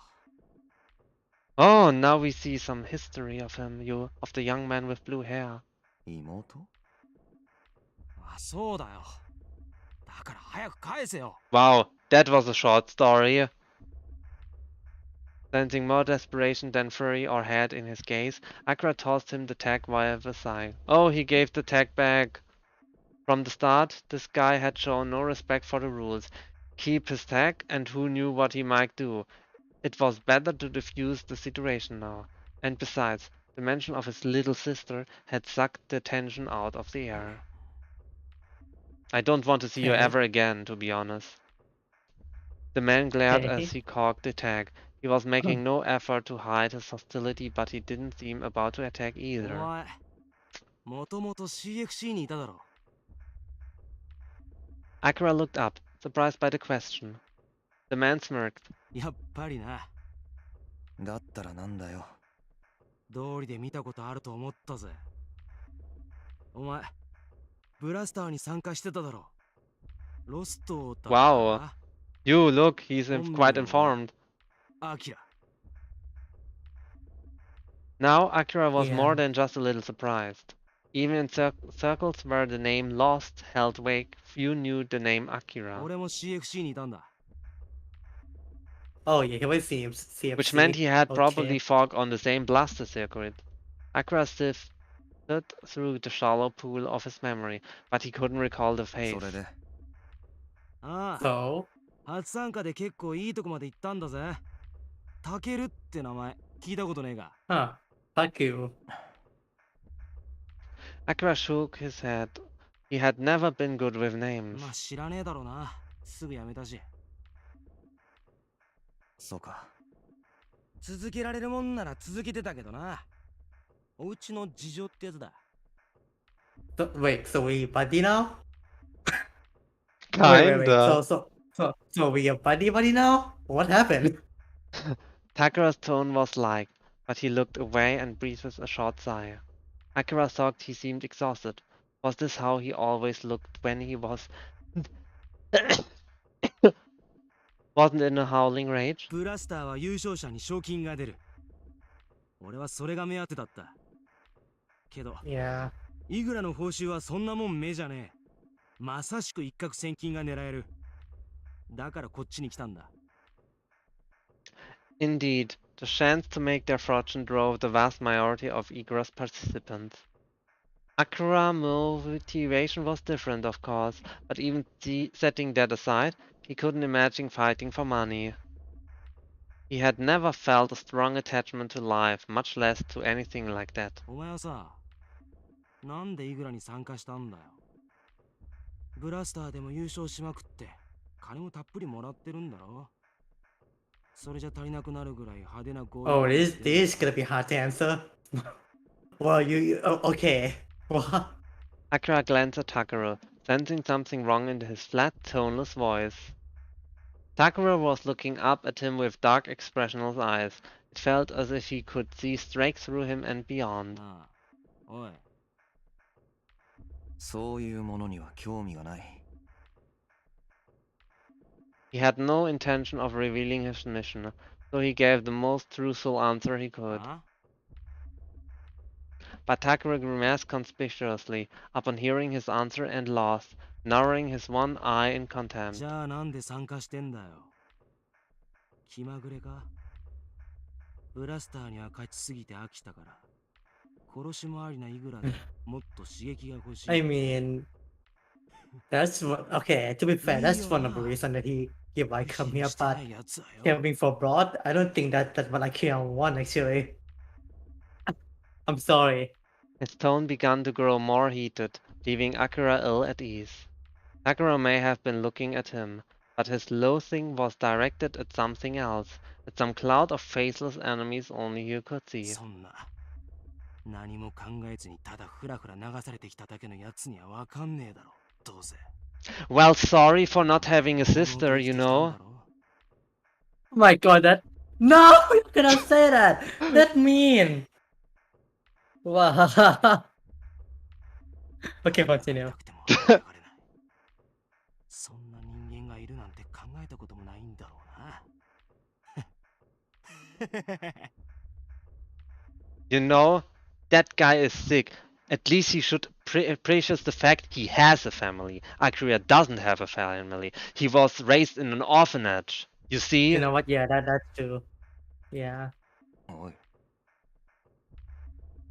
Oh, now we see some history of him, of the young man with blue hair. 妹あ、そうだよ。だから早く返せよ。 Wow, that was a short story. Sensing more desperation than fury or hate in his gaze, Akira tossed him the tag via a sigh. Oh, he gave the tag back. From the start, this guy had shown no respect for the rules. Keep his tag, and who knew what he might do. It was better to defuse the situation now. And besides, the mention of his little sister had sucked the tension out of the air. I don't want to see you Okay. ever again, to be honest. The man glared Okay. as he cocked the tag. He was making no effort to hide his hostility, but he didn't seem about to attack お either. 前、もともと CFC にいただろ。 Akira looked up, surprised by the question. The man smirked. やっぱりな。だったらなんだよ。道理で見たことあると思ったぜ。お前、ブラスターに参加してただろ。ロストだったか Wow. You, look, he's quite informed. アキラ。 Now Akira was Yeah. more than just a little surprised. Even in circles where the name Lost held weight, few knew the name Akira. 俺も CFC にいたんだ。 Oh yeah, he was CFC. Which meant he had probably Okay. fought on the same blaster circuit. Akira sifted through the shallow pool of his memory, but he couldn't recall the そ face. れでああ、 So, 初参加で結構いいとこまで行ったんだぜ。タケルって名前聞いたことねえが。 fuck you. Akira shook his head. He had never been good with names. まあ知らねえだろうな。すぐやめたし。 そうか。続けられるもんなら続けてたけどな。おうちの事情ってやつだ。 So, wait, so we buddy now? Kinda. So we are buddy now? What happened? Takara's tone was light, but he looked away and breathed with a short sigh. Akira thought he seemed exhausted. Was this how he always looked when he wasn't in a howling rage? ブラスターは優勝者に賞金が出る。俺はそれが目当てだった。けど、 Yeah. イグラの報酬はそんなもん目じゃねえ。まさしく一攫千金が狙える。だからこっちに来たんだ。 Indeed, the chance to make their fortune drove the vast majority of Igra's participants. Akira's motivation was different, of course, but even setting that aside, he couldn't imagine fighting for money. He had never felt a strong attachment to life, much less to anything like that. お前はさ、なんでイグラに参加したんだよ。ブラスターでも優勝しまくって、金もたっぷりもらってるんだろ。それじゃ足りなくなるぐらい派手なゴール。 Oh, this is gonna be hard to answer. Well, okay. What? Akira glanced at Takuro, sensing something wrong in his flat, toneless voice. Takuro was looking up at him with dark, expressionless eyes. It felt as if he could see straight through him and beyond. ああ、おい。そういうものには興味がない。 He had no intention of revealing his mission, so he gave the most truthful answer he could. あ But Takuro grimaced conspicuously upon hearing his answer and laughed, narrowing his one eye in contempt. じゃあなんで参加してんだよ。気まぐれか。ブラスターには勝ちすぎて飽きたから。殺し回りなイグラでもっと刺激が欲しい。I mean, that's what. Okay, to be fair, that's one of the reasons that he might come here. But camping for broad, I don't think that's what Akira want actually. I'm sorry. His tone began to grow more heated, leaving Akira ill at ease. Takuro may have been looking at him, but his loathing was directed at something else, at some cloud of faceless enemies only you could see. そんな何も考えずにただフラフラ流されてきただけのやつにはわかんねえだろ。どうせ。 Well, sorry for not having a sister, you know. Oh my god, that. No, you cannot say that. That mean. Wow. Okay, continue. そんな人間がいるなんて考えたこともないんだろうな。You know, that guy is sick. At least he should appreciate the fact he has a family. Akira doesn't have a family. He was raised in an orphanage. You see? You know what? Yeah, that's true. Yeah. おい、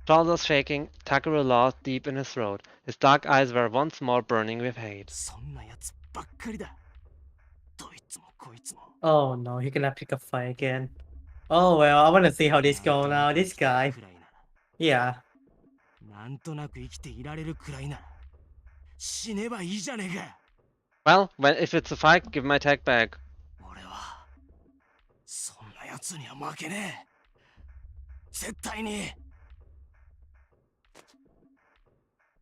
Shoulders shaking, Takuro laughed deep in his throat. His dark eyes were once more burning with hate. そんなやつばっかりだ。どいつもこいつも。 Oh no, he gonna pick a fight again. Oh well, I wanna see how this go now. This guy. Yeah. なんとなく生きていられるくらいなら死ねばいいじゃねえか。 Well, if it's a fight, give my tag back. 俺はそんなやつには負けねえ。絶対に。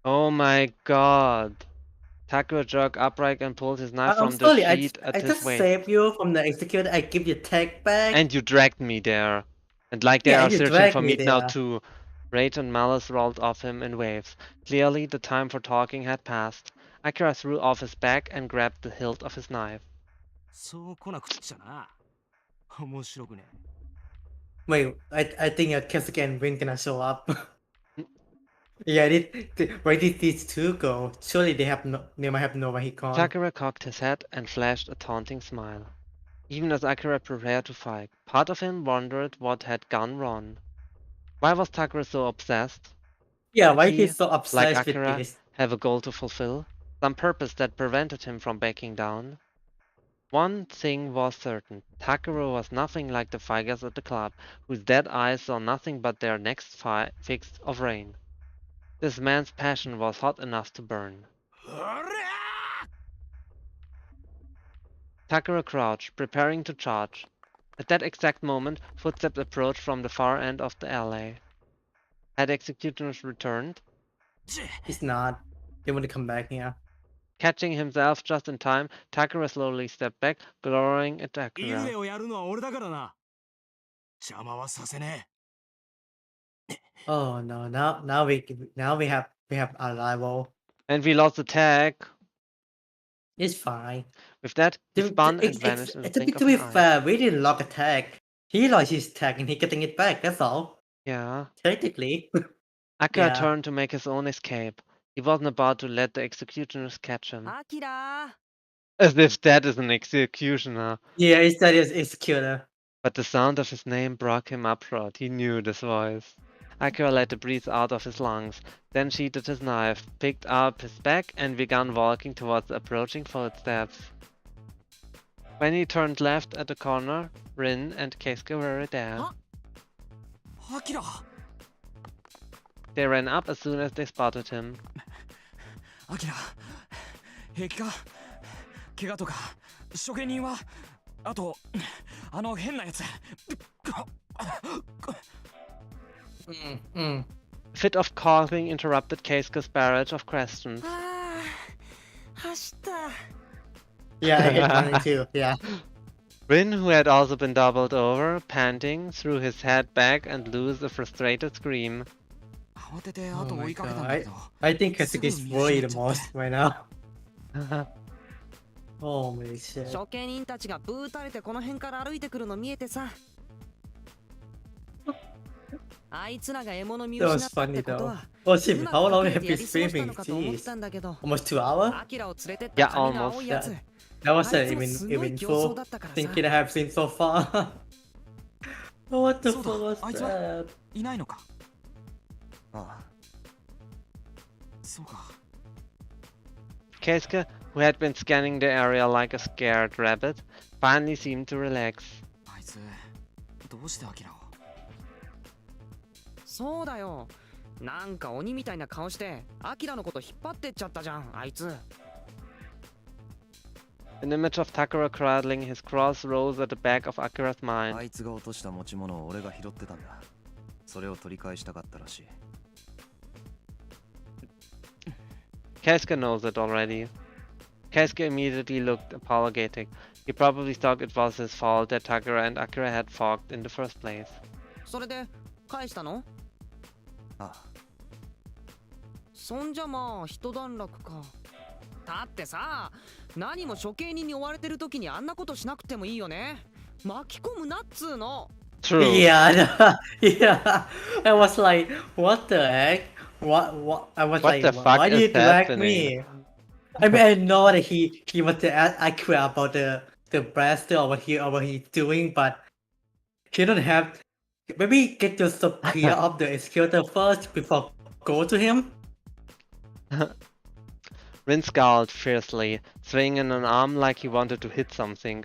Oh my god. Takuro jerked upright and pulled his knife from the Sorry, sheet I at his just waist. saved you from the executor. I give you tag back. And you dragged me there. And like they Yeah, are you searching dragged for me me now there. too. Rage and malice rolled off him in waves. Clearly, the time for talking had passed. Akira threw off his back and grabbed the hilt of his knife. そう来なくっちゃな。面白くね。 Wait, I think your Kesuke and Rin gonna show up. Yeah, where did these two go? Surely they might have no Mahikon. Takura cocked his head and flashed a taunting smile. Even as Akira prepared to fight, part of him wondered what had gone wrong. Why was Takura so obsessed? Yeah, Did why he, he's so like obsessed with Akira, this? have a goal to fulfill? Some purpose that prevented him from backing down? One thing was certain. Takuro was nothing like the fighters at the club, whose dead eyes saw nothing but their next fix of rain. This man's passion was hot enough to burn. Takuro crouched, preparing to charge. At that exact moment, footsteps approached from the far end of the alley. Had executioners returned? He's not. They want to come back here. Catching himself just in time, Takuro slowly stepped back, glowering at イル Akira. エをやるのは俺だからな。邪魔はさせね Oh no! Now we have our rival. And we lost the tag. It's fine. With that, he spun and vanished in the blink To of be an eye. fair, we didn't lock a tag. He lost his tag and he getting it back. That's all. Yeah. Technically. Akira Yeah. turned to make his own escape. He wasn't about to let the executioners catch him. アキラ As if that is an executioner. Yeah, that is executor. But the sound of his name brought him uproar. He knew this voice. Akira let the breath out of his lungs, then sheathed his knife, picked up his bag, and began walking towards the approaching footsteps. When he turned left at the corner, Rin and Keisuke were there. Huh? Akira! They ran up as soon as they spotted him. Akira! 平気か怪我とか処刑人はあとあの変なやつ Mm. Fit of coughing interrupted Keisuke's barrage of questions. ああ、走った。 Yeah, I hate running too. Yeah. Rin, who had also been doubled over, panting, threw his head back and loosed a frustrated scream. 慌てて Oh 後を追 my いかけたん god. だけど I think Keisuke's worried the most right now. Holy shit. 処刑人たちがブータれてこの辺から歩いてくるの見えてさ。あいつらが獲物見 That 失 was ったっ funny てこと though. は。 Oh う shit, ま how く long 隠れ have て you やり過ごした streaming? のかと思っ Jeez. たんだけど。 Almost 2 hours? アキラを連れてっ Yeah, た髪が青いやつ。 That wasn't あいつもすごい even 競争 full だったからさ。 thinking I have seen so far. What the そう fuck だ was あいつは that? いないのかああそうか Keisuke, who had been scanning the area like a scared rabbit, finally seemed to relax. あいつどうしてアキラをそうだよ。なんか鬼みたいな顔してアキラのこと引っ張ってっちゃったじゃん、あいつ。 An image of Takara cradling his cross rose at the back of Akira's あ mind. いつが落とした持ち物を俺が拾ってたんだそれを取り返したかったらしい Keisuke knows it already. Keisuke immediately looked apologetic. He probably thought it was his fault that Takara and Akira had fought in the first place. それで返したの？ああそんじゃまあ一段落か。だってさ、何も処刑人に追われてる時にあんなことしなくてもいいよね。巻き込むなっつーの。 True. Yeah, yeah. I was like, what the heck? What? I was What like, the fuck why do is you drag happening? me? I mean, I know that he was to ask Akira about the blaster or what he's doing, but he don't have. Maybe get yourself clear of the executor first before go to him. Rin scowled fiercely, swinging an arm like he wanted to hit something.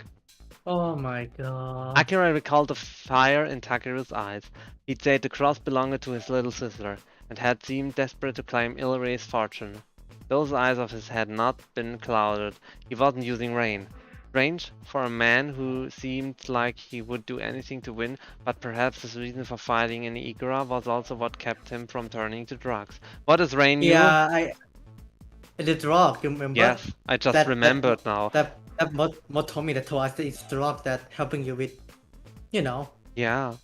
Oh my god. Akira recalled the fire in Takeru's eyes. He'd said the cross belonged to his little sister, and had seemed desperate to claim Ilray's fortune. Those eyes of his had not been clouded. He wasn't using rain. Strange for a man who seemed like he would do anything to win, but perhaps his reason for fighting in Ikura was also what kept him from turning to drugs. What is rain, you? Yeah, the drug. You remember? Yes, I just That- remembered now. That mod told me that twice that it's drug that helping you with, you know. Yeah.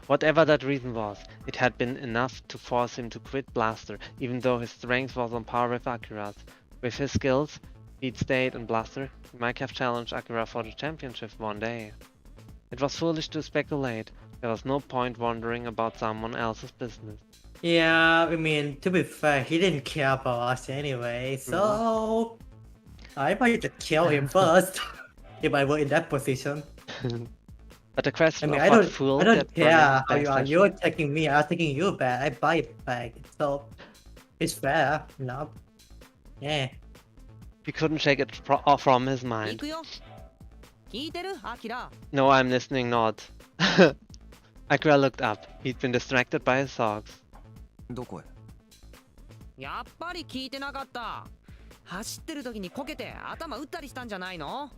Whatever that reason was, it had been enough to force him to quit Blaster, even though his strength was on par with Akira's. With his skills, if he'd stayed in Blaster, he might have challenged Akira for the championship one day. It was foolish to speculate. There was no point wondering about someone else's business. Yeah, I mean, to be fair, he didn't care about us anyway, so I might just kill him first if I were in that position. But the I question mean, of I what don't fool care that burning how his you are. backstation- You're attacking me, I'm attacking you back. I buy it back, so it's fair, you know. Yeah. He couldn't shake it from his 行 mind. くよ。聞いてる？アキラ。 No, I'm listening not. Akira looked up. He'd been distracted by his thoughts. どこへやっぱり聞いてなかった。走ってる時にこけて頭打ったりしたんじゃないの？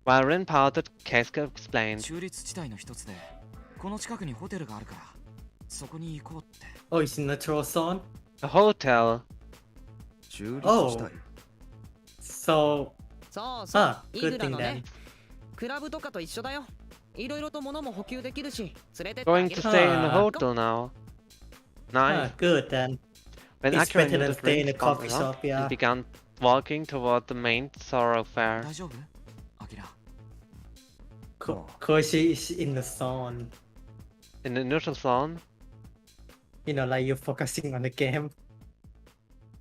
While Rin pouted, Keisuke explained. 中立地帯の一つでこの近くにホテルがあるからそこに行こうって Oh, it's natural zone. A hotel. 中立地 Oh. 帯 So, そうそう。 ah, イグ good ラ thing の then. ね。クラブとかと一緒だよ。いろいろと物も補給できるし、連れてってあ Going げ to る。 stay in the Ah. hotel now. Ah, Nice. good then. When It's Akira better knew than that stay in Rin a spotted coffee her, shop, yeah. he began walking toward the main thoroughfare. 大丈夫アキラ Koichi is in the zone. In the neutral zone, You know, like you're focusing on the game.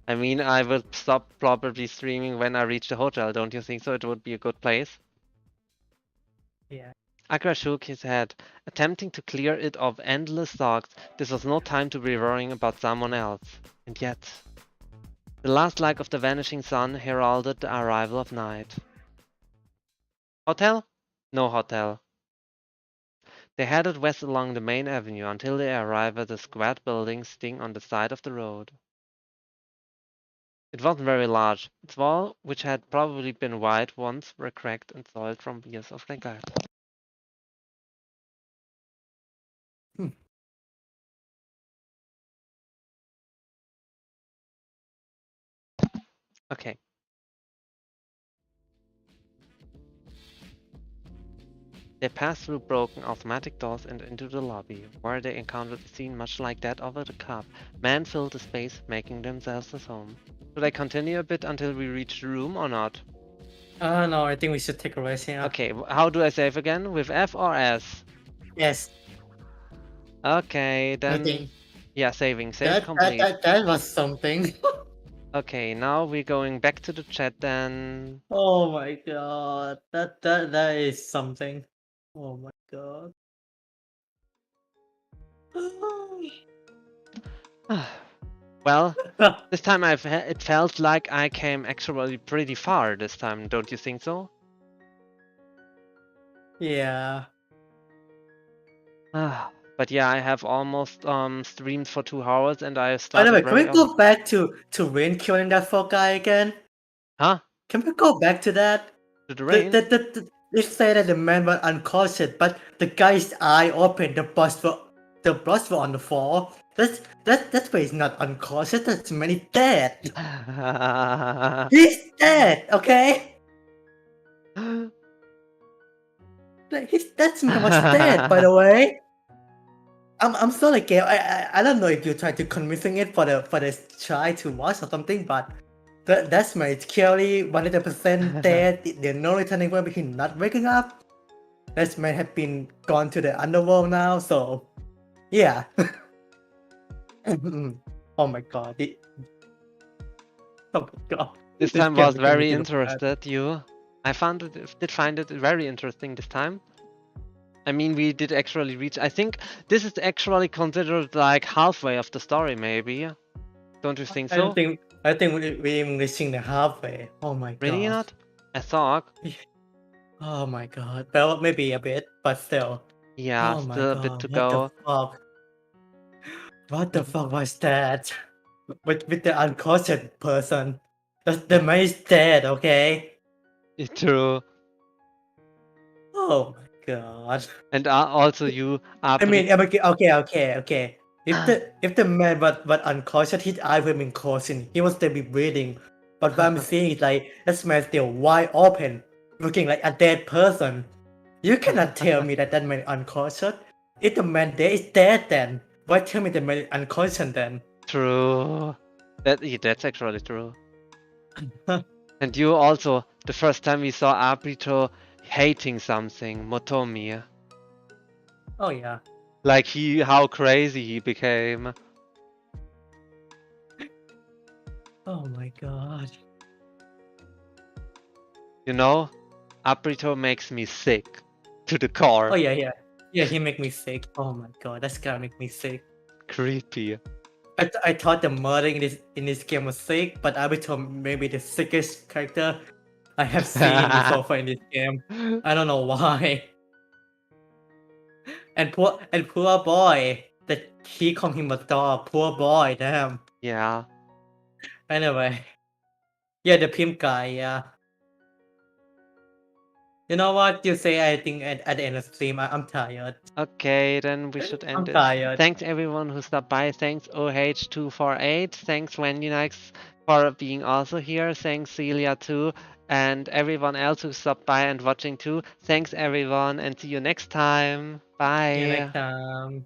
I mean, I would stop probably streaming when I reach the hotel. Don't you think so? It would be a good place. Yeah. Akira shook his head, attempting to clear it of endless thoughts. This was no time to be worrying about someone else. And yet, the last light of the vanishing sun heralded the arrival of night. Hotel? No hotel. They headed west along the main avenue until they arrived at a squat building sitting on the side of the road. It wasn't very large. Its walls, which had probably been white once, were cracked and soiled from years of neglect. Okay. They passed through broken automatic doors and into the lobby, where they encountered a scene much like that over the cup. Men filled the space, making themselves at home. Should I continue a bit until we reach the room or not? No, I think we should take a rest here. Okay, how do I save again? With F or S? Yes. Okay, I then... think Yeah, save complete. that was something. Okay, now we're going back to the chat then. Oh my god. That is something. Oh my god. Well, this time it felt like I came actually pretty far this time, don't you think so? Yeah. But yeah, I have almost streamed for 2 hours and I By the started way, can very we go back to Rain killing that poor guy again? Huh? Can we go back to that? To the rain? They say that the man was unconscious, but the guy's eye opened, the blood were on the floor. That's why he's not unconscious. That's man is dead. He's dead, okay? Like that's man was dead, by the way. I'm sorry, Gail. I don't know if you tried to convincing it for the child to watch or something, but that's man is clearly 100% dead. There's no returning point because he's not waking up. That man have been gone to the underworld now, so yeah. Oh my god. Oh my god. This time was very interested, you. I did find it very interesting this time. I mean, we did actually reach... I think this is actually considered like halfway of the story, maybe. Don't you think so? I think we even reaching the halfway. Oh my god. Really not? I thought. Oh my god. Well, maybe a bit, but still. Yeah, oh still a bit to go. What the fuck? What the fuck was that? With the unconscious person. The man is dead, okay? It's true. Oh my god. And also you are... I mean, okay. If the man was unconscious, his eye would have been closing. He was still be breathing. But what I'm seeing is like this man still wide open, looking like a dead person. You cannot tell me that man unconscious. If the man there is dead, then why tell me the man is unconscious then? True. That's actually true. And you also, the first time we saw Abito hating something, Motomi. Oh yeah. Like how crazy he became. Oh my god. You know, Abrito makes me sick to the core. Oh yeah. Yeah, he make me sick. Oh my god, that's gonna make me sick. Creepy. I thought the murder in this game was sick, but Abrito maybe the sickest character I have seen so far in this game. I don't know why. And poor boy that he called him a dog. Poor boy, damn. Yeah. Anyway, yeah, the pimp guy. Yeah. You know what? You say I think at the end of the stream, I'm tired. Okay, then we should end I'm it. tired. Thanks everyone who stopped by. Thanks OH248. Thanks Wendynikes for being also here. Thanks Celia too. And everyone else who stopped by and watching too. Thanks everyone and see you next time. Bye. See you next time.